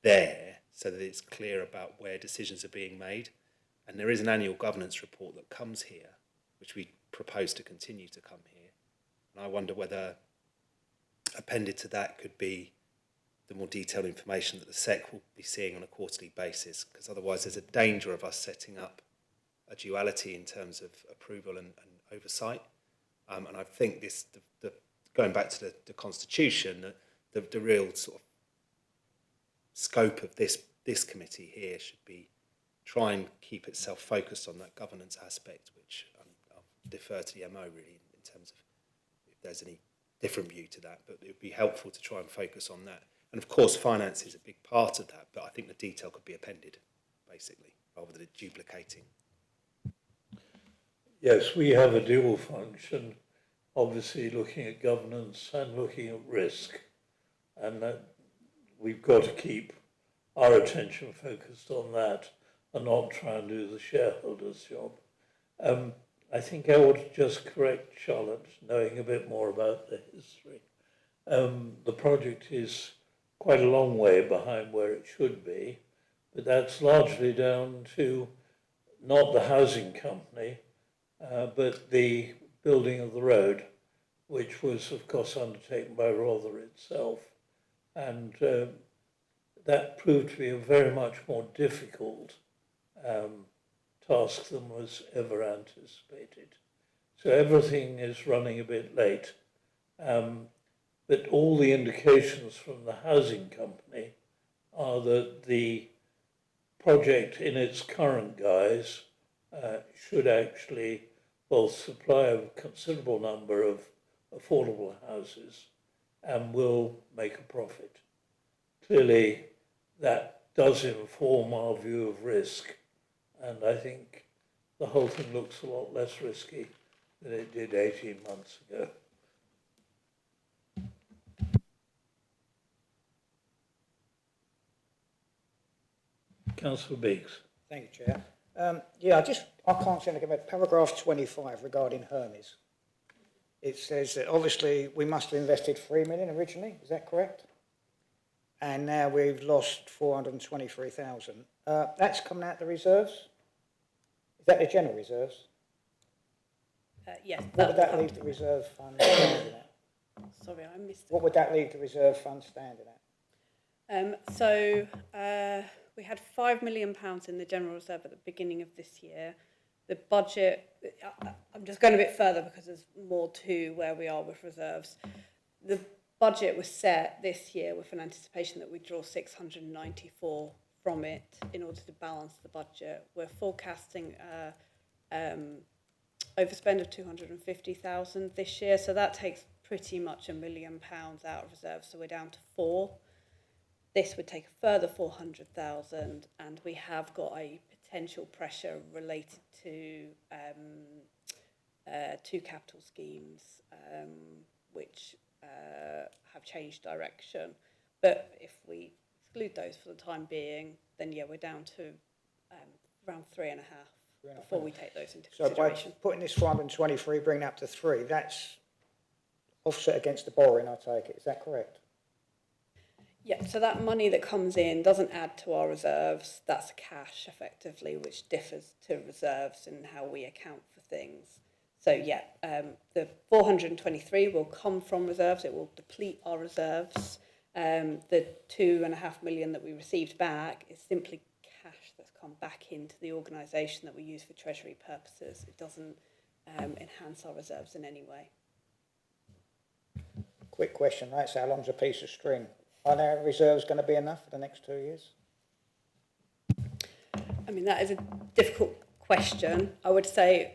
there so that it's clear about where decisions are being made. And there is an annual governance report that comes here, which we propose to continue to come here. And I wonder whether appended to that could be the more detailed information that the SEC will be seeing on a quarterly basis, because otherwise there's a danger of us setting up a duality in terms of approval and oversight. And I think this, going back to the Constitution, the real sort of scope of this committee here should be try and keep itself focused on that governance aspect, which I'll defer to the MO really in terms of if there's any different view to that, but it would be helpful to try and focus on that. And of course, finance is a big part of that, but I think the detail could be appended, basically, rather than duplicating. Yes, we have a dual function, obviously looking at governance and looking at risk, and that we've got to keep our attention focused on that and not try and do the shareholders' job. I think I ought to just correct Charlotte, knowing a bit more about the history. The project is quite a long way behind where it should be, but that's largely down to not the housing company, but the building of the road, which was, of course, undertaken by Rother itself. And that proved to be a very much more difficult task than was ever anticipated. So everything is running a bit late. But all the indications from the housing company are that the project in its current guise should actually both supply a considerable number of affordable houses and will make a profit. Clearly, that does inform our view of risk, and I think the whole thing looks a lot less risky than it did 18 months ago. Councillor Beeks. Thank you, Chair. I can't see anything about paragraph 25 regarding Hermes. It says that obviously we must have invested 3 million originally, is that correct? And now we've lost 423,000. That's coming out the reserves? Is that the general reserves? Yes. What would that leave the reserve fund standing at? Sorry, I missed it. What would that leave the reserve fund standing at? We had £5 million in the general reserve at the beginning of this year. The budget, I'm just going a bit further because there's more to where we are with reserves. The budget was set this year with an anticipation that we'd draw 694 from it in order to balance the budget. We're forecasting overspend of 250,000 this year, so that takes pretty much £1 million out of reserves, so we're down to 4. This would take a further 400,000, and we have got a potential pressure related to two capital schemes which have changed direction. But if we exclude those for the time being, then yeah, we're down to around 3.5 before we take those into consideration. So by putting this 423, bringing up to 3, that's offset against the borrowing, I take it. Is that correct? Yeah, so that money that comes in doesn't add to our reserves. That's cash, effectively, which differs to reserves in how we account for things. So, yeah, the 423 will come from reserves. It will deplete our reserves. The 2.5 million that we received back is simply cash that's come back into the organisation that we use for treasury purposes. It doesn't enhance our reserves in any way. Quick question, right? So how long's a piece of string? Are their reserves going to be enough for the next 2 years? I mean, that is a difficult question. I would say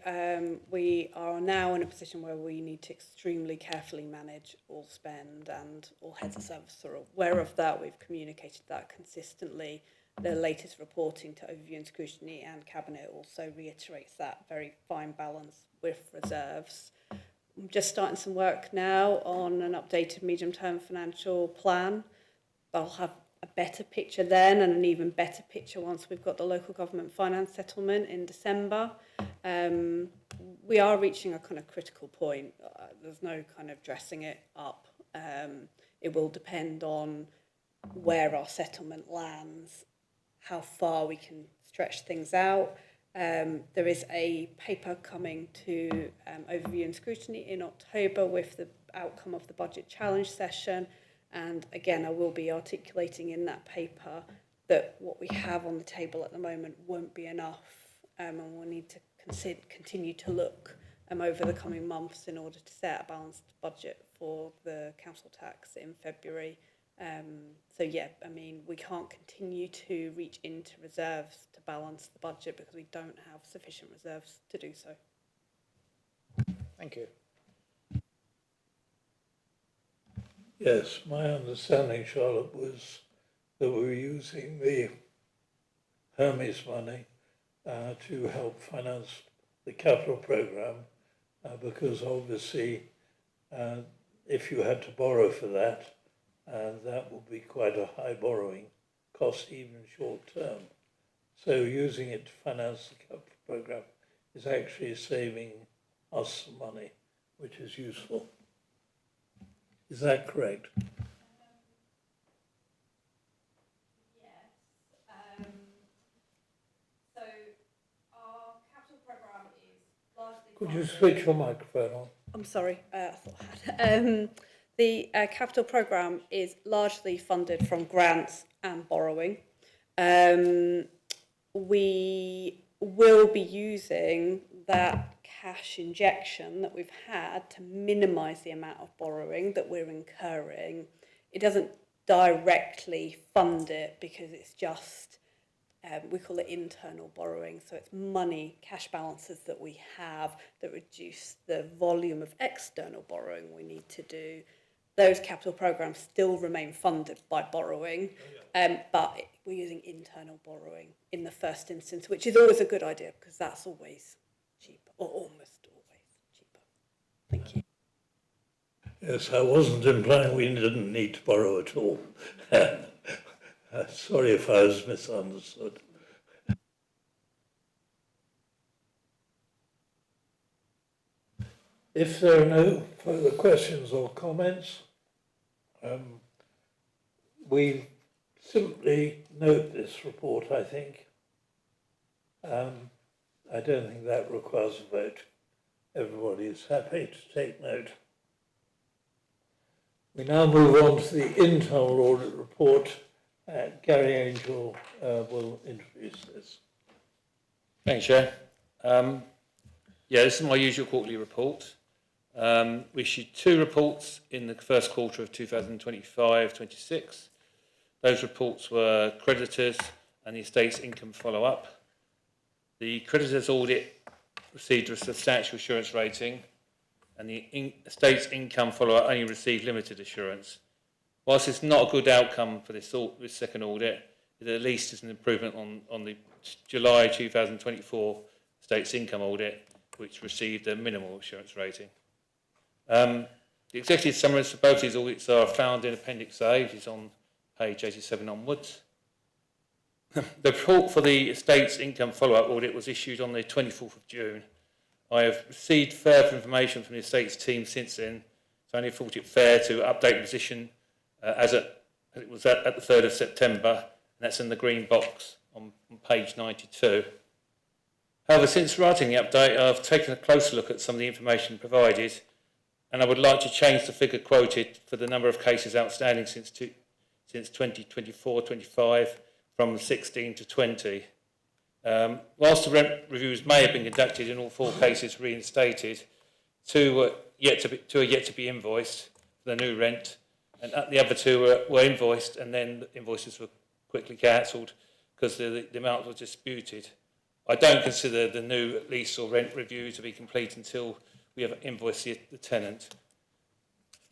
we are now in a position where we need to extremely carefully manage all spend, and all heads of service are aware of that. We've communicated that consistently. The latest reporting to Overview and Scrutiny and Cabinet also reiterates that very fine balance with reserves. I'm just starting some work now on an updated medium-term financial plan. I'll have a better picture then, and an even better picture once we've got the local government finance settlement in December. We are reaching a kind of critical point. There's no kind of dressing it up. It will depend on where our settlement lands, how far we can stretch things out. There is a paper coming to Overview and Scrutiny in October with the outcome of the budget challenge session. And again, I will be articulating in that paper that what we have on the table at the moment won't be enough, and we'll need to continue to look over the coming months in order to set a balanced budget for the council tax in February. So yeah, I mean, we can't continue to reach into reserves to balance the budget because we don't have sufficient reserves to do so. Thank you. Yes, my understanding, Charlotte, was that we were using the Hermes money to help finance the capital programme, because obviously if you had to borrow for that, that would be quite a high borrowing cost, even short term. So using it to finance the capital programme is actually saving us some money, which is useful. Is that correct? Yes. So our capital programme is largely... Could you switch your microphone on? I'm sorry, I thought I had. The capital programme is largely funded from grants and borrowing. We will be using that cash injection that we've had to minimise the amount of borrowing that we're incurring. It doesn't directly fund it because it's just, we call it internal borrowing. So it's money, cash balances that we have that reduce the volume of external borrowing we need to do. Those capital programmes still remain funded by borrowing, but we're using internal borrowing in the first instance, which is always a good idea because that's always cheaper, or almost always cheaper. Thank you. Yes, I wasn't implying we didn't need to borrow at all. Sorry if I was misunderstood. If there are no further questions or comments, we simply note this report, I think. I don't think that requires a vote. Everybody is happy to take note. We now move on to the internal audit report. Gary Angel will introduce this. Thanks, Chair. This is my usual quarterly report. We issued 2 reports in the first quarter of 2025-26. Those reports were creditors and the estate's income follow-up. The creditors audit received a substantial assurance rating, and the estate's income follow-up only received limited assurance. Whilst it's not a good outcome for this second audit, it at least is an improvement on the July 2024 estate's income audit, which received a minimal assurance rating. The executive summaries for both these audits are found in Appendix A, which is on page 87 onwards. The report for the estate's income follow-up audit was issued on the 24th of June. I have received further information from the estate's team since then, so I only thought it fair to update the position as it was at the 3rd of September, and that's in the green box on page 92. However, since writing the update, I've taken a closer look at some of the information provided, and I would like to change the figure quoted for the number of cases outstanding since 2024-25 from 16 to 20. Whilst the rent reviews may have been conducted in all 4 cases reinstated, two are yet to be invoiced for the new rent, and the other 2 were invoiced, and then the invoices were quickly cancelled because the amount was disputed. I don't consider the new lease or rent review to be complete until we have invoiced the tenant.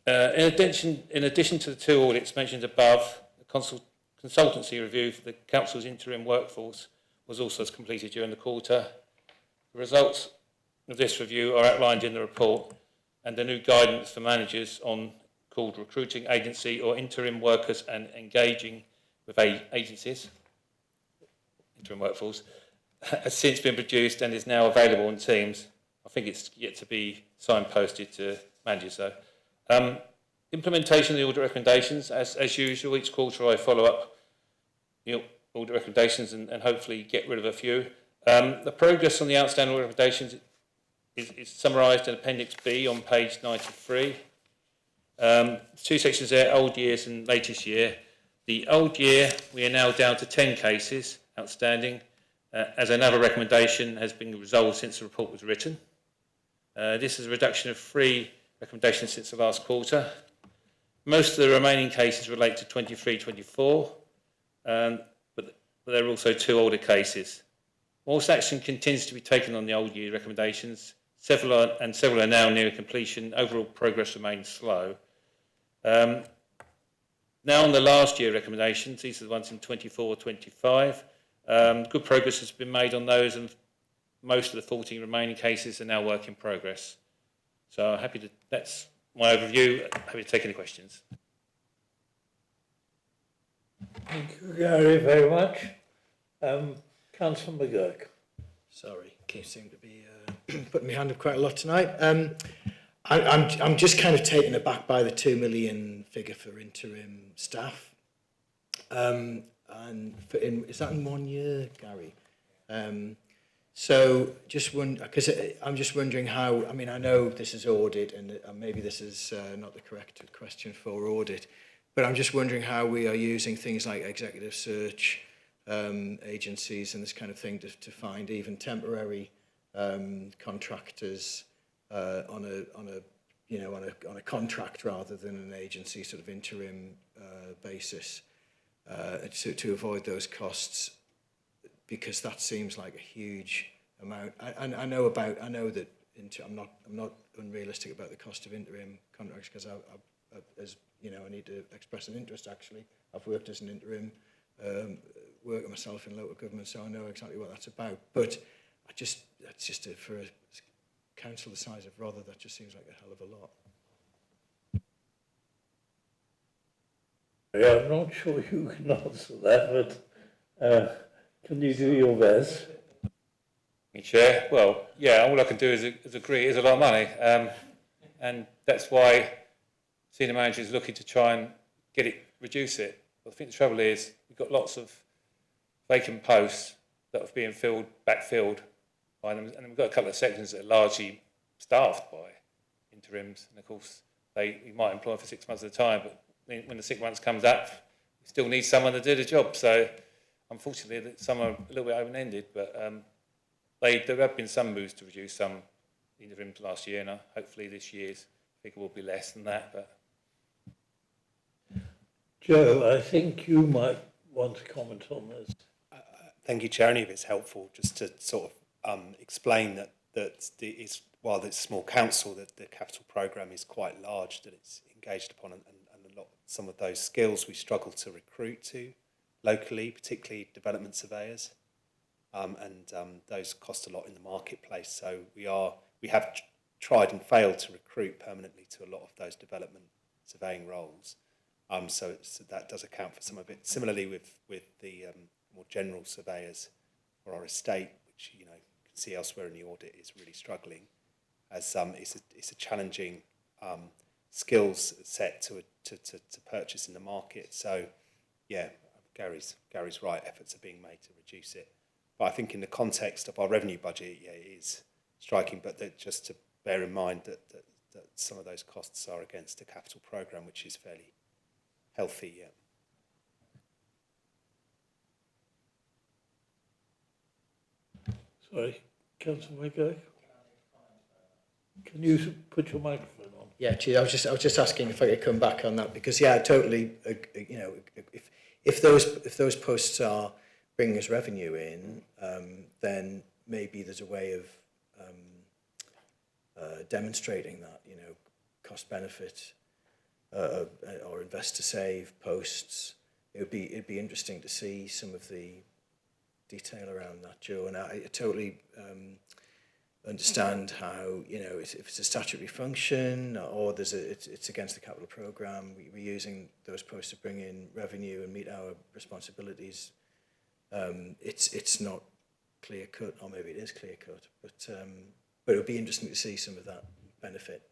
In addition to the 2 audits mentioned above, the consultancy review for the council's interim workforce was also completed during the quarter. The results of this review are outlined in the report, and the new guidance for managers called recruiting agency or interim workers and engaging with agencies, interim workforce, has since been produced and is now available on Teams. I think it's yet to be signposted to managers though. Implementation of the audit recommendations, as usual, each quarter I follow up audit recommendations and hopefully get rid of a few. The progress on the outstanding audit recommendations is summarised in Appendix B on page 93. 2 sections there, old years and latest year. The old year, we are now down to 10 cases outstanding, as another recommendation has been resolved since the report was written. This is a reduction of 3 recommendations since the last quarter. Most of the remaining cases relate to 23-24, but there are also 2 older cases. Whilst action continues to be taken on the old year recommendations, several are now near completion. Overall progress remains slow. Now on the last year recommendations, these are the ones in 24-25. Good progress has been made on those, and most of the 14 remaining cases are now work in progress. So that's my overview. Happy to take any questions. Thank you, Gary, very much. Councillor McGurk. Sorry, keep seem to be putting my hand up quite a lot tonight. I'm just kind of taken aback by the 2 million figure for interim staff. Is that in 1 year, Gary? So because I'm just wondering how, I mean, I know this is audit and maybe this is not the correct question for audit, but I'm just wondering how we are using things like executive search agencies and this kind of thing to find even temporary contractors on a contract rather than an agency sort of interim basis to avoid those costs, because that seems like a huge amount. I know that I'm not unrealistic about the cost of interim contracts, because as you know, I need to express an interest. Actually, I've worked as an interim worker myself in local government, so I know exactly what that's about. But for a council the size of Rother, that just seems like a hell of a lot. Yeah, I'm not sure you can answer that, but can you do your best? Chair, well, yeah, all I can do is agree. It is a lot of money, and that's why senior manager is looking to try and reduce it. But I think the trouble is we've got lots of vacant posts that are being backfilled by them, and we've got a couple of sections that are largely staffed by interims, and of course you might employ for 6 months at a time, but when the 6 months comes up, we still need someone to do the job. So unfortunately, some are a little bit open-ended, but there have been some moves to reduce some interims last year, and hopefully this year's figure will be less than that. But Joe, I think you might want to comment on this. Thank you, Chair. Only if it's helpful, just to sort of explain that while it's a small council, that the capital programme is quite large, that it's engaged upon, and some of those skills we struggle to recruit to locally, particularly development surveyors, and those cost a lot in the marketplace. So we have tried and failed to recruit permanently to a lot of those development surveying roles. So that does account for some of it. Similarly with the more general surveyors for our estate, which you can see elsewhere in the audit is really struggling, as it's a challenging skills set to purchase in the market. So yeah, Gary's right. Efforts are being made to reduce it, but I think in the context of our revenue budget, yeah, it is striking. But just to bear in mind that some of those costs are against a capital programme which is fairly healthy. Yeah. Sorry, Councillor Wiggay. Can you put your microphone on? Yeah, Chair, I was just asking if I could come back on that, because yeah, I totally, you know, if those posts are bringing us revenue in, then maybe there's a way of demonstrating that, you know, cost benefit or invest to save posts. It'd be interesting to see some of the detail around that, Joe, and I totally understand how, you know, if it's a statutory function or it's against the capital programme, we're using those posts to bring in revenue and meet our responsibilities. It's not clear cut, or maybe it is clear cut, but it would be interesting to see some of that benefit.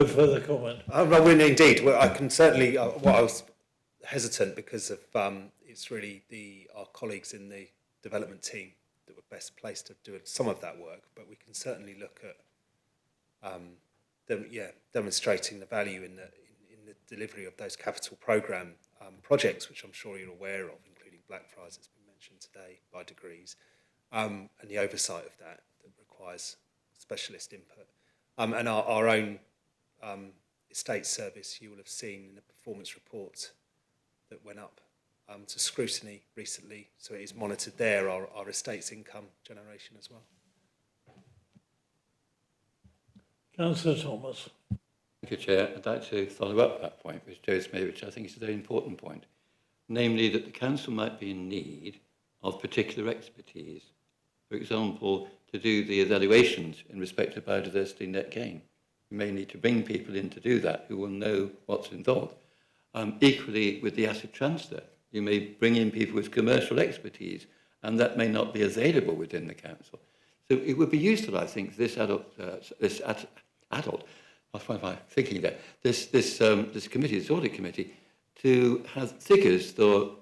No further comment. Well, indeed. Well, I can certainly. Well, I was hesitant because of it's really our colleagues in the development team that were best placed to do some of that work. But we can certainly look at demonstrating the value in the delivery of those capital programme projects, which I'm sure you're aware of, including Blackfriars, that's been mentioned today by Degrees, and the oversight of that requires specialist input, and our own estate service. You will have seen in the performance report that went up to scrutiny recently, so it is monitored there, our estate's income generation as well. Councillor Thomas. Thank you, Chair. I'd like to follow up that point which Joe's made, which I think is a very important point, namely that the council might be in need of particular expertise. For example, to do the evaluations in respect of biodiversity net gain. You may need to bring people in to do that who will know what's involved. Equally, with the asset transfer, you may bring in people with commercial expertise, and that may not be available within the council. So it would be useful, I think, this committee, this audit committee, to have figures for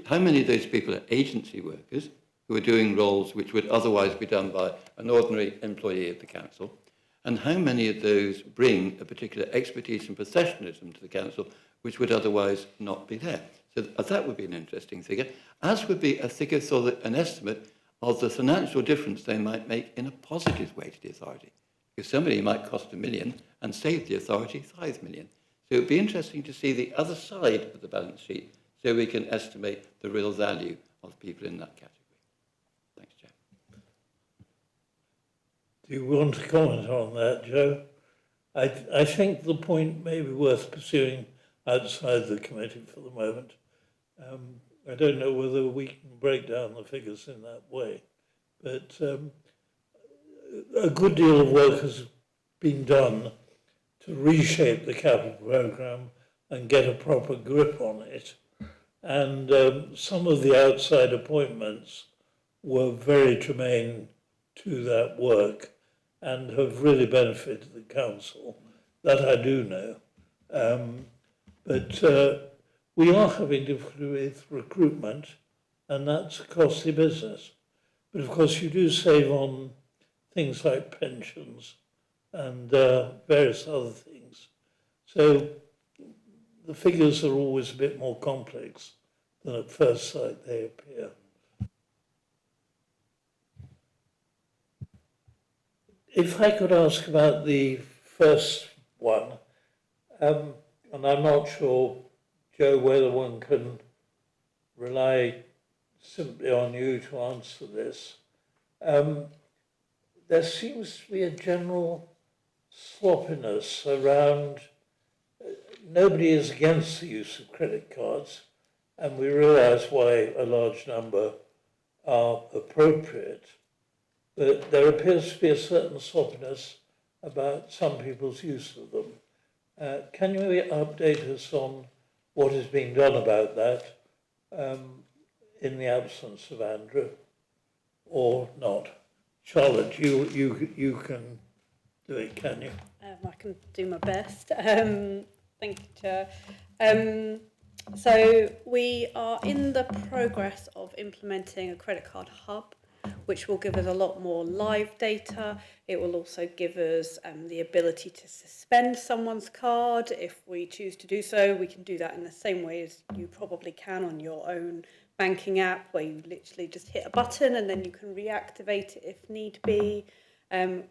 how many of those people are agency workers who are doing roles which would otherwise be done by an ordinary employee of the council, and how many of those bring a particular expertise and professionalism to the council which would otherwise not be there. So that would be an interesting figure, as would be a figure for an estimate of the financial difference they might make in a positive way to the authority. Because somebody might cost $1 million and save the authority $5 million. So it would be interesting to see the other side of the balance sheet so we can estimate the real value of people in that category. Thanks, Chair. Do you want to comment on that, Joe? I think the point may be worth pursuing outside the committee for the moment. I don't know whether we can break down the figures in that way, but a good deal of work has been done to reshape the capital programme and get a proper grip on it. And some of the outside appointments were very germane to that work and have really benefited the council. That I do know. But we are having difficulty with recruitment, and that's a costly business. But of course you do save on things like pensions and various other things. So the figures are always a bit more complex than at first sight they appear. If I could ask about the first one, and I'm not sure, Joe, whether one can rely simply on you to answer this. There seems to be a general sloppiness around. Nobody is against the use of credit cards, and we realise why a large number are appropriate. But there appears to be a certain sloppiness about some people's use of them. Can you update us on what is being done about that in the absence of Andrew, or not? Charlotte, you can do it, can you? I can do my best. Thank you, Chair. So we are in the progress of implementing a credit card hub, which will give us a lot more live data. It will also give us the ability to suspend someone's card if we choose to do so. We can do that in the same way as you probably can on your own banking app, where you literally just hit a button and then you can reactivate it if need be.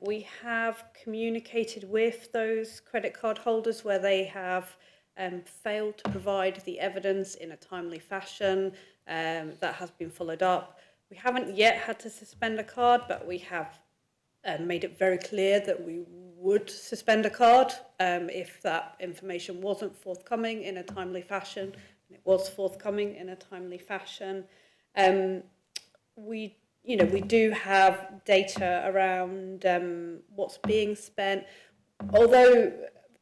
We have communicated with those credit card holders where they have failed to provide the evidence in a timely fashion. That has been followed up. We haven't yet had to suspend a card, but we have made it very clear that we would suspend a card if that information wasn't forthcoming in a timely fashion. And it was forthcoming in a timely fashion. We do have data around what's being spent, although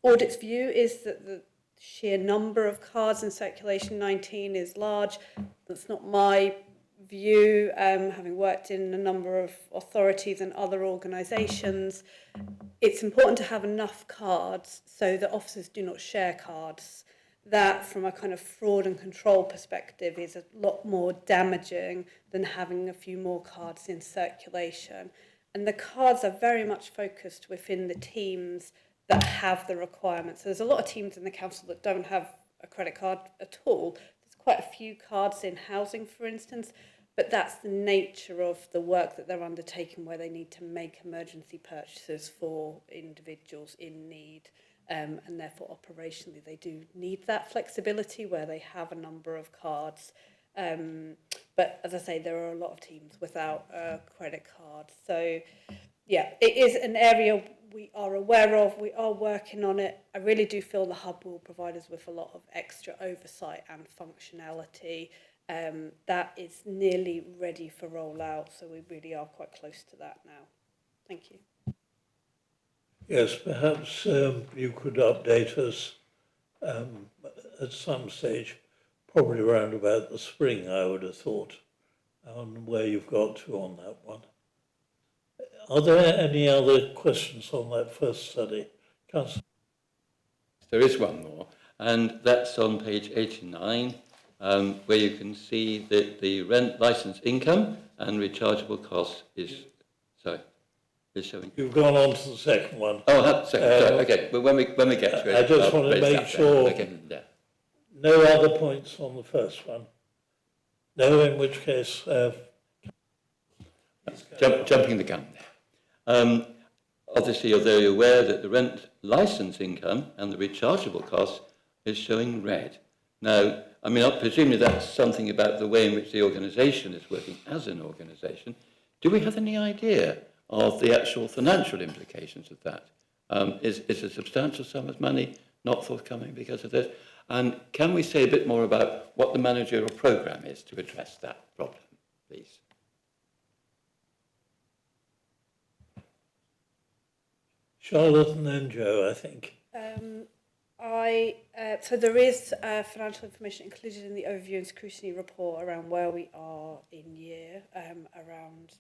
Audit's view is that the sheer number of cards in circulation 19 is large. That's not my view, having worked in a number of authorities and other organisations. It's important to have enough cards so that officers do not share cards. That, from a kind of fraud and control perspective, is a lot more damaging than having a few more cards in circulation. And the cards are very much focused within the teams that have the requirements. So there's a lot of teams in the council that don't have a credit card at all. There's quite a few cards in housing, for instance, but that's the nature of the work that they're undertaking, where they need to make emergency purchases for individuals in need. And therefore, operationally, they do need that flexibility where they have a number of cards. But as I say, there are a lot of teams without a credit card. So, yeah, it is an area we are aware of. We are working on it. I really do feel the hub will provide us with a lot of extra oversight and functionality. That is nearly ready for rollout. So we really are quite close to that now. Thank you. Yes, perhaps you could update us at some stage, probably around about the spring, I would have thought, on where you've got to on that one. Are there any other questions on that first study? Councillor? There is one more, and that's on page 89, where you can see that the rent licence income and rechargeable costs is showing. You've gone on to the second one. Oh, second. Okay. Well, when we get to it, I just want to make sure. Okay. Yeah. No other points on the first one. No, in which case. Jumping the gun there. Obviously, you're very aware that the rent licence income and the rechargeable costs is showing red. Now, I mean, presumably that's something about the way in which the organisation is working as an organisation. Do we have any idea of the actual financial implications of that? Is a substantial sum of money not forthcoming because of this? And can we say a bit more about what the managerial programme is to address that problem, please? Charlotte and then Joe, I think. So there is financial information included in the overview and scrutiny report around where we are in year, around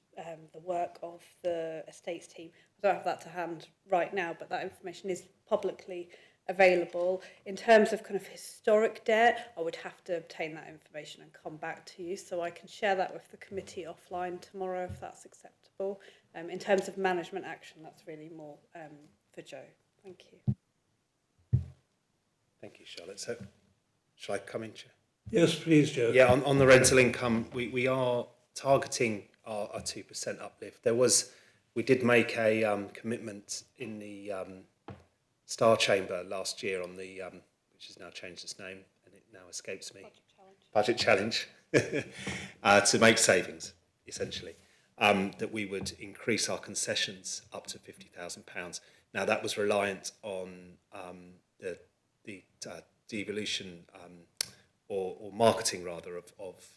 the work of the estates team. I don't have that to hand right now, but that information is publicly available. In terms of kind of historic debt, I would have to obtain that information and come back to you, so I can share that with the committee offline tomorrow if that's acceptable. In terms of management action, that's really more for Joe. Thank you. Thank you, Charlotte. So, shall I come in, Chair? Yes, please, Joe. Yeah, on the rental income, we are targeting our 2% uplift. We did make a commitment in the Star Chamber last year on the, which has now changed its name, and it now escapes me. Budget Challenge. To make savings, essentially. That we would increase our concessions up to £50,000. Now, that was reliant on the devolution or marketing rather of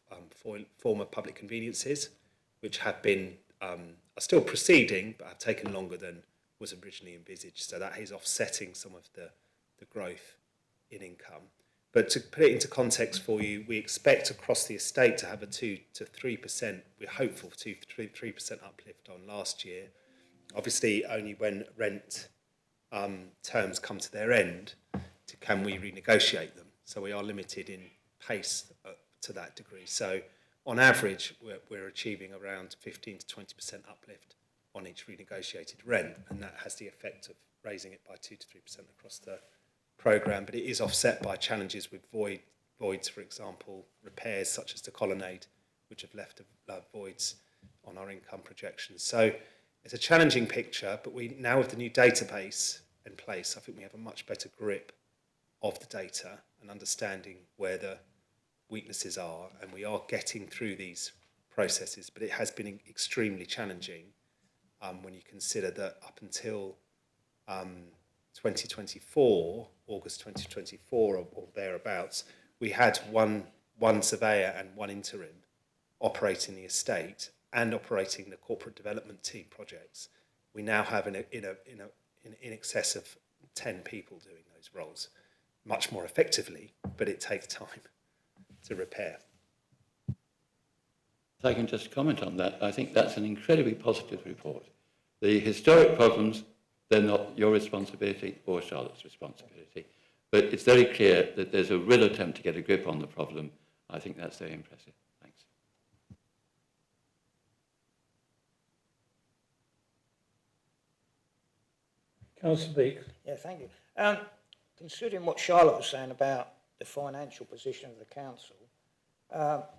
former public conveniences, which have been are still proceeding but have taken longer than was originally envisaged. So that is offsetting some of the growth in income. But to put it into context for you, we expect across the estate to have a 2 to 3%. We're hopeful for 2 to 3% uplift on last year. Obviously, only when rent terms come to their end can we renegotiate them. So we are limited in pace to that degree. So on average, we're achieving around 15 to 20% uplift on each renegotiated rent, and that has the effect of raising it by 2 to 3% across the programme, but it is offset by challenges with voids, for example, repairs such as the colonnade, which have left voids on our income projections. So it's a challenging picture, but we now with the new database in place, I think we have a much better grip of the data and understanding where the weaknesses are, and we are getting through these processes, but it has been extremely challenging when you consider that up until 2024, August 2024 or thereabouts, we had one surveyor and one interim operating the estate and operating the corporate development team projects. We now have in excess of 10 people doing those roles, much more effectively, but it takes time to repair. If I can just comment on that, I think that's an incredibly positive report. The historic problems, they're not your responsibility or Charlotte's responsibility, but it's very clear that there's a real attempt to get a grip on the problem. I think that's very impressive. Thanks. Councillor Beeks. Yeah, thank you. Considering what Charlotte was saying about the financial position of the council,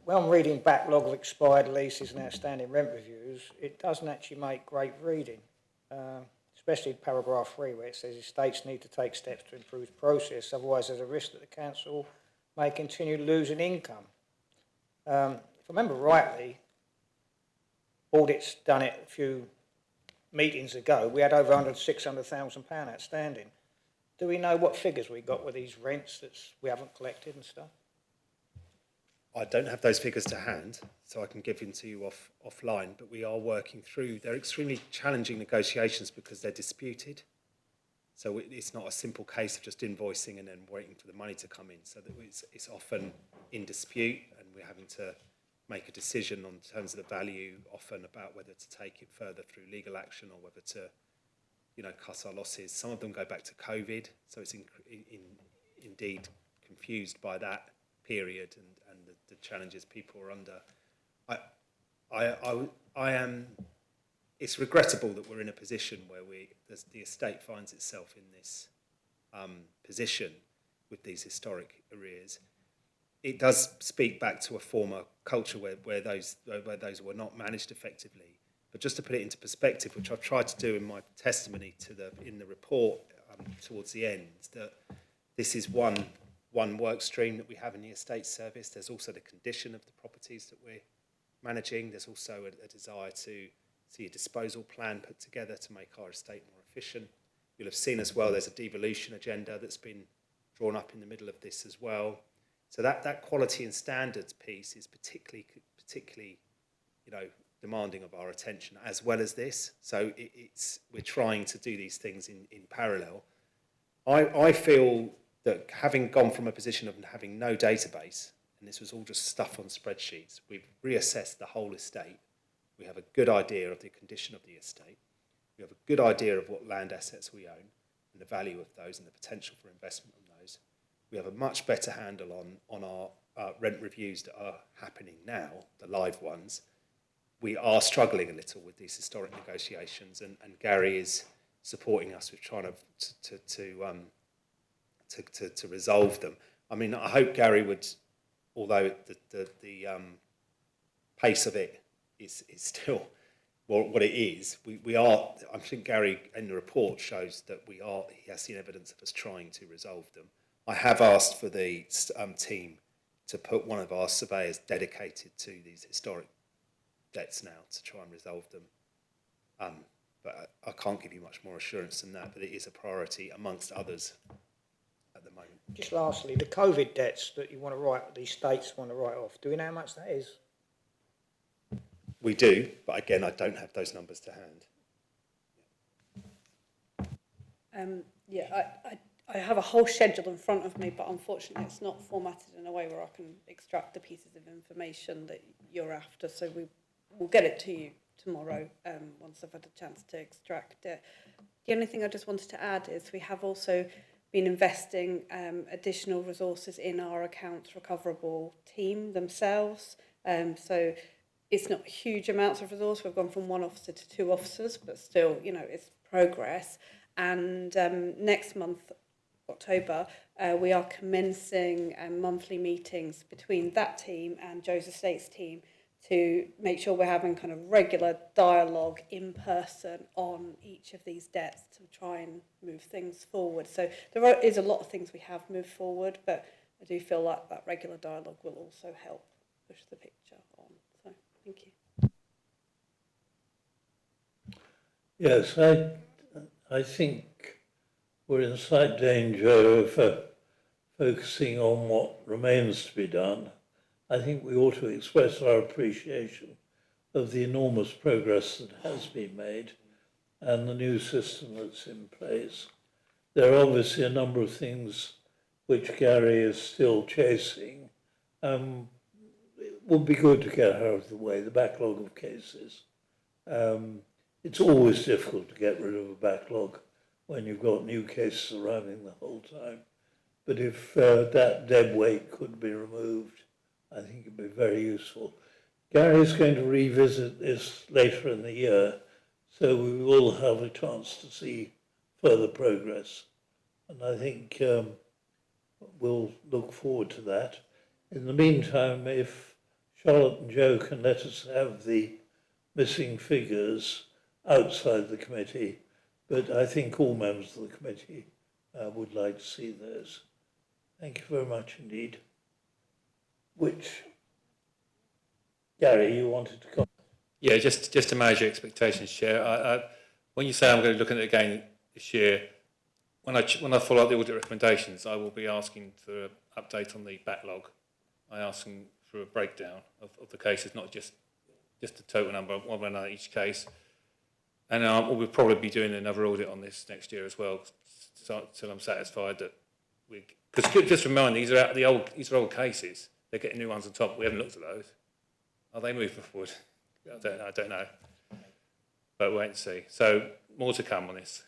when I'm reading backlog of expired leases and outstanding rent reviews, it doesn't actually make great reading, especially paragraph 3 where it says estates need to take steps to improve the process, otherwise there's a risk that the council may continue losing income. If I remember rightly, Audit's done it a few meetings ago, we had over £600,000 outstanding. Do we know what figures we got with these rents that we haven't collected and stuff? I don't have those figures to hand, so I can give them to you offline, but we are working through. They're extremely challenging negotiations because they're disputed. So it's not a simple case of just invoicing and then waiting for the money to come in. So that it's often in dispute, and we're having to make a decision on terms of the value, often about whether to take it further through legal action or whether to, cut our losses. Some of them go back to COVID, so it's indeed confused by that period and the challenges people are under. I am. It's regrettable that we're in a position where the estate finds itself in this position with these historic arrears. It does speak back to a former culture where those were not managed effectively. But just to put it into perspective, which I've tried to do in my testimony in the report towards the end, that this is one work stream that we have in the estate service. There's also the condition of the properties that we're managing. There's also a desire to see a disposal plan put together to make our estate more efficient. You'll have seen as well there's a devolution agenda that's been drawn up in the middle of this as well. So that quality and standards piece is particularly demanding of our attention as well as this. So we're trying to do these things in parallel. I feel that having gone from a position of having no database, and this was all just stuff on spreadsheets, we've reassessed the whole estate. We have a good idea of the condition of the estate. We have a good idea of what land assets we own and the value of those and the potential for investment on those. We have a much better handle on our rent reviews that are happening now, the live ones. We are struggling a little with these historic negotiations, and Gary is supporting us with trying to resolve them. I mean, I hope Gary would, although the pace of it is still what it is, we are, I think Gary in the report shows that he has seen evidence of us trying to resolve them. I have asked for the team to put one of our surveyors dedicated to these historic debts now to try and resolve them. But I can't give you much more assurance than that, but it is a priority amongst others at the moment. Just lastly, the COVID debts that you want to write, these states want to write off, do we know how much that is? We do, but again, I don't have those numbers to hand. I have a whole schedule in front of me, but unfortunately it's not formatted in a way where I can extract the pieces of information that you're after, so we'll get it to you tomorrow once I've had a chance to extract it. The only thing I just wanted to add is we have also been investing additional resources in our accounts recoverable team themselves. So it's not huge amounts of resource. We've gone from 1 officer to 2 officers, but still, you know, it's progress. And next month, October, we are commencing monthly meetings between that team and Joe's Estates team to make sure we're having kind of regular dialogue in person on each of these debts to try and move things forward. So there is a lot of things we have moved forward, but I do feel like that regular dialogue will also help push the picture on. So thank you. Yes, I think we're in slight danger of focusing on what remains to be done. I think we ought to express our appreciation of the enormous progress that has been made and the new system that's in place. There are obviously a number of things which Gary is still chasing. It would be good to get out of the way, the backlog of cases. It's always difficult to get rid of a backlog when you've got new cases arriving the whole time. But if that dead weight could be removed, I think it'd be very useful. Gary is going to revisit this later in the year, so we will have a chance to see further progress. And I think we'll look forward to that. In the meantime, if Charlotte and Joe can let us have the missing figures outside the committee, but I think all members of the committee would like to see those. Thank you very much indeed. Which, Gary, you wanted to comment? Yeah, just to manage your expectations, Chair. When you say I'm going to look at it again this year, when I follow up the audit recommendations, I will be asking for an update on the backlog. I ask them for a breakdown of the cases, not just the total number, one by another each case. And we'll probably be doing another audit on this next year as well, till I'm satisfied that because just remind, these are old cases. They're getting new ones on top. We haven't looked at those. Are they moving forward? I don't know. But wait and see. So more to come on this.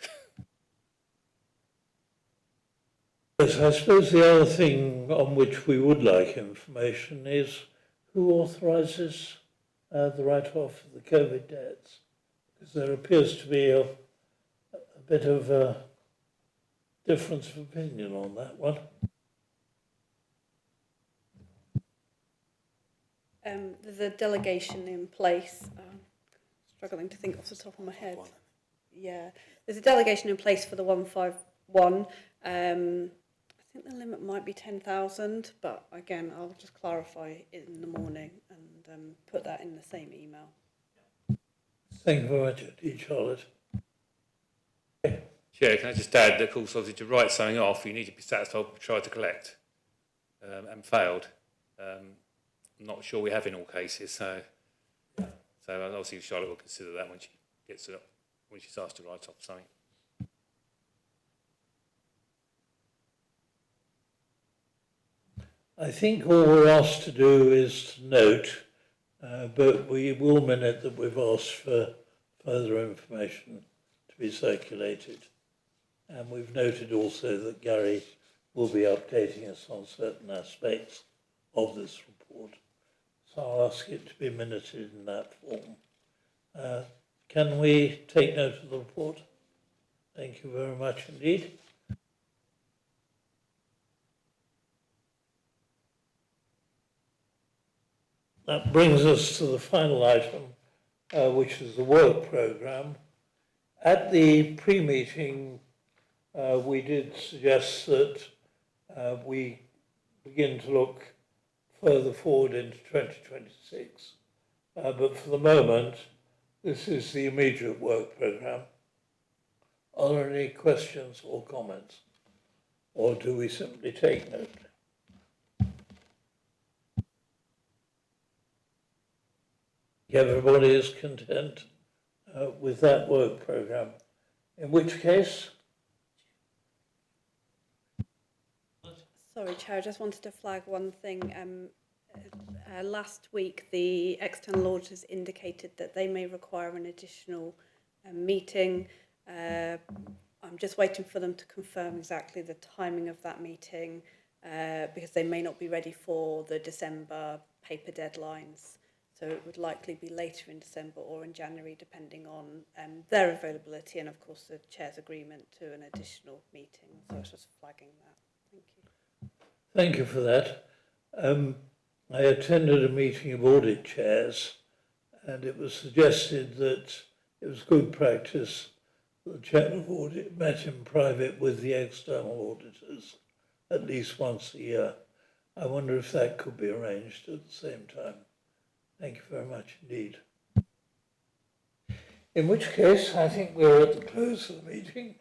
Yes, I suppose the other thing on which we would like information is who authorises the write-off of the COVID debts. Because there appears to be a bit of a difference of opinion on that one. There's a delegation in place. Struggling to think off the top of my head. Yeah, there's a delegation in place for the 151. I think the limit might be 10,000, but again, I'll just clarify it in the morning and put that in the same email. Thank you very much indeed, Charlotte. Chair, can I just add that, of course, obviously to write something off, you need to be satisfied we tried to collect and failed. I'm not sure we have in all cases, so obviously Charlotte will consider that when she gets it, when she's asked to write off something. I think all we're asked to do is to note, but we will minute that we've asked for further information to be circulated. And we've noted also that Gary will be updating us on certain aspects of this report. So I'll ask it to be minuted in that form. Can we take note of the report? Thank you very much indeed. That brings us to the final item, which is the work programme. At the pre-meeting, we did suggest that we begin to look further forward into 2026. But for the moment, this is the immediate work programme. Are there any questions or comments? Or do we simply take note? Everybody is content with that work programme. In which case? Sorry, Chair, I just wanted to flag one thing. Last week, the external auditors indicated that they may require an additional meeting. I'm just waiting for them to confirm exactly the timing of that meeting because they may not be ready for the December paper deadlines. So it would likely be later in December or in January, depending on their availability and, of course, the chair's agreement to an additional meeting. So I was just flagging that. Thank you. Thank you for that. I attended a meeting of audit chairs, and it was suggested that it was good practice that the chairman of audit met in private with the external auditors at least once a year. I wonder if that could be arranged at the same time. Thank you very much indeed. In which case, I think we're at the close of the meeting.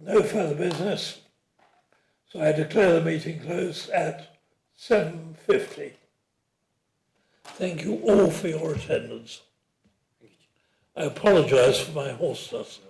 No further business. So I declare the meeting closed at 7:50. Thank you all for your attendance. I apologise for my hoarseness.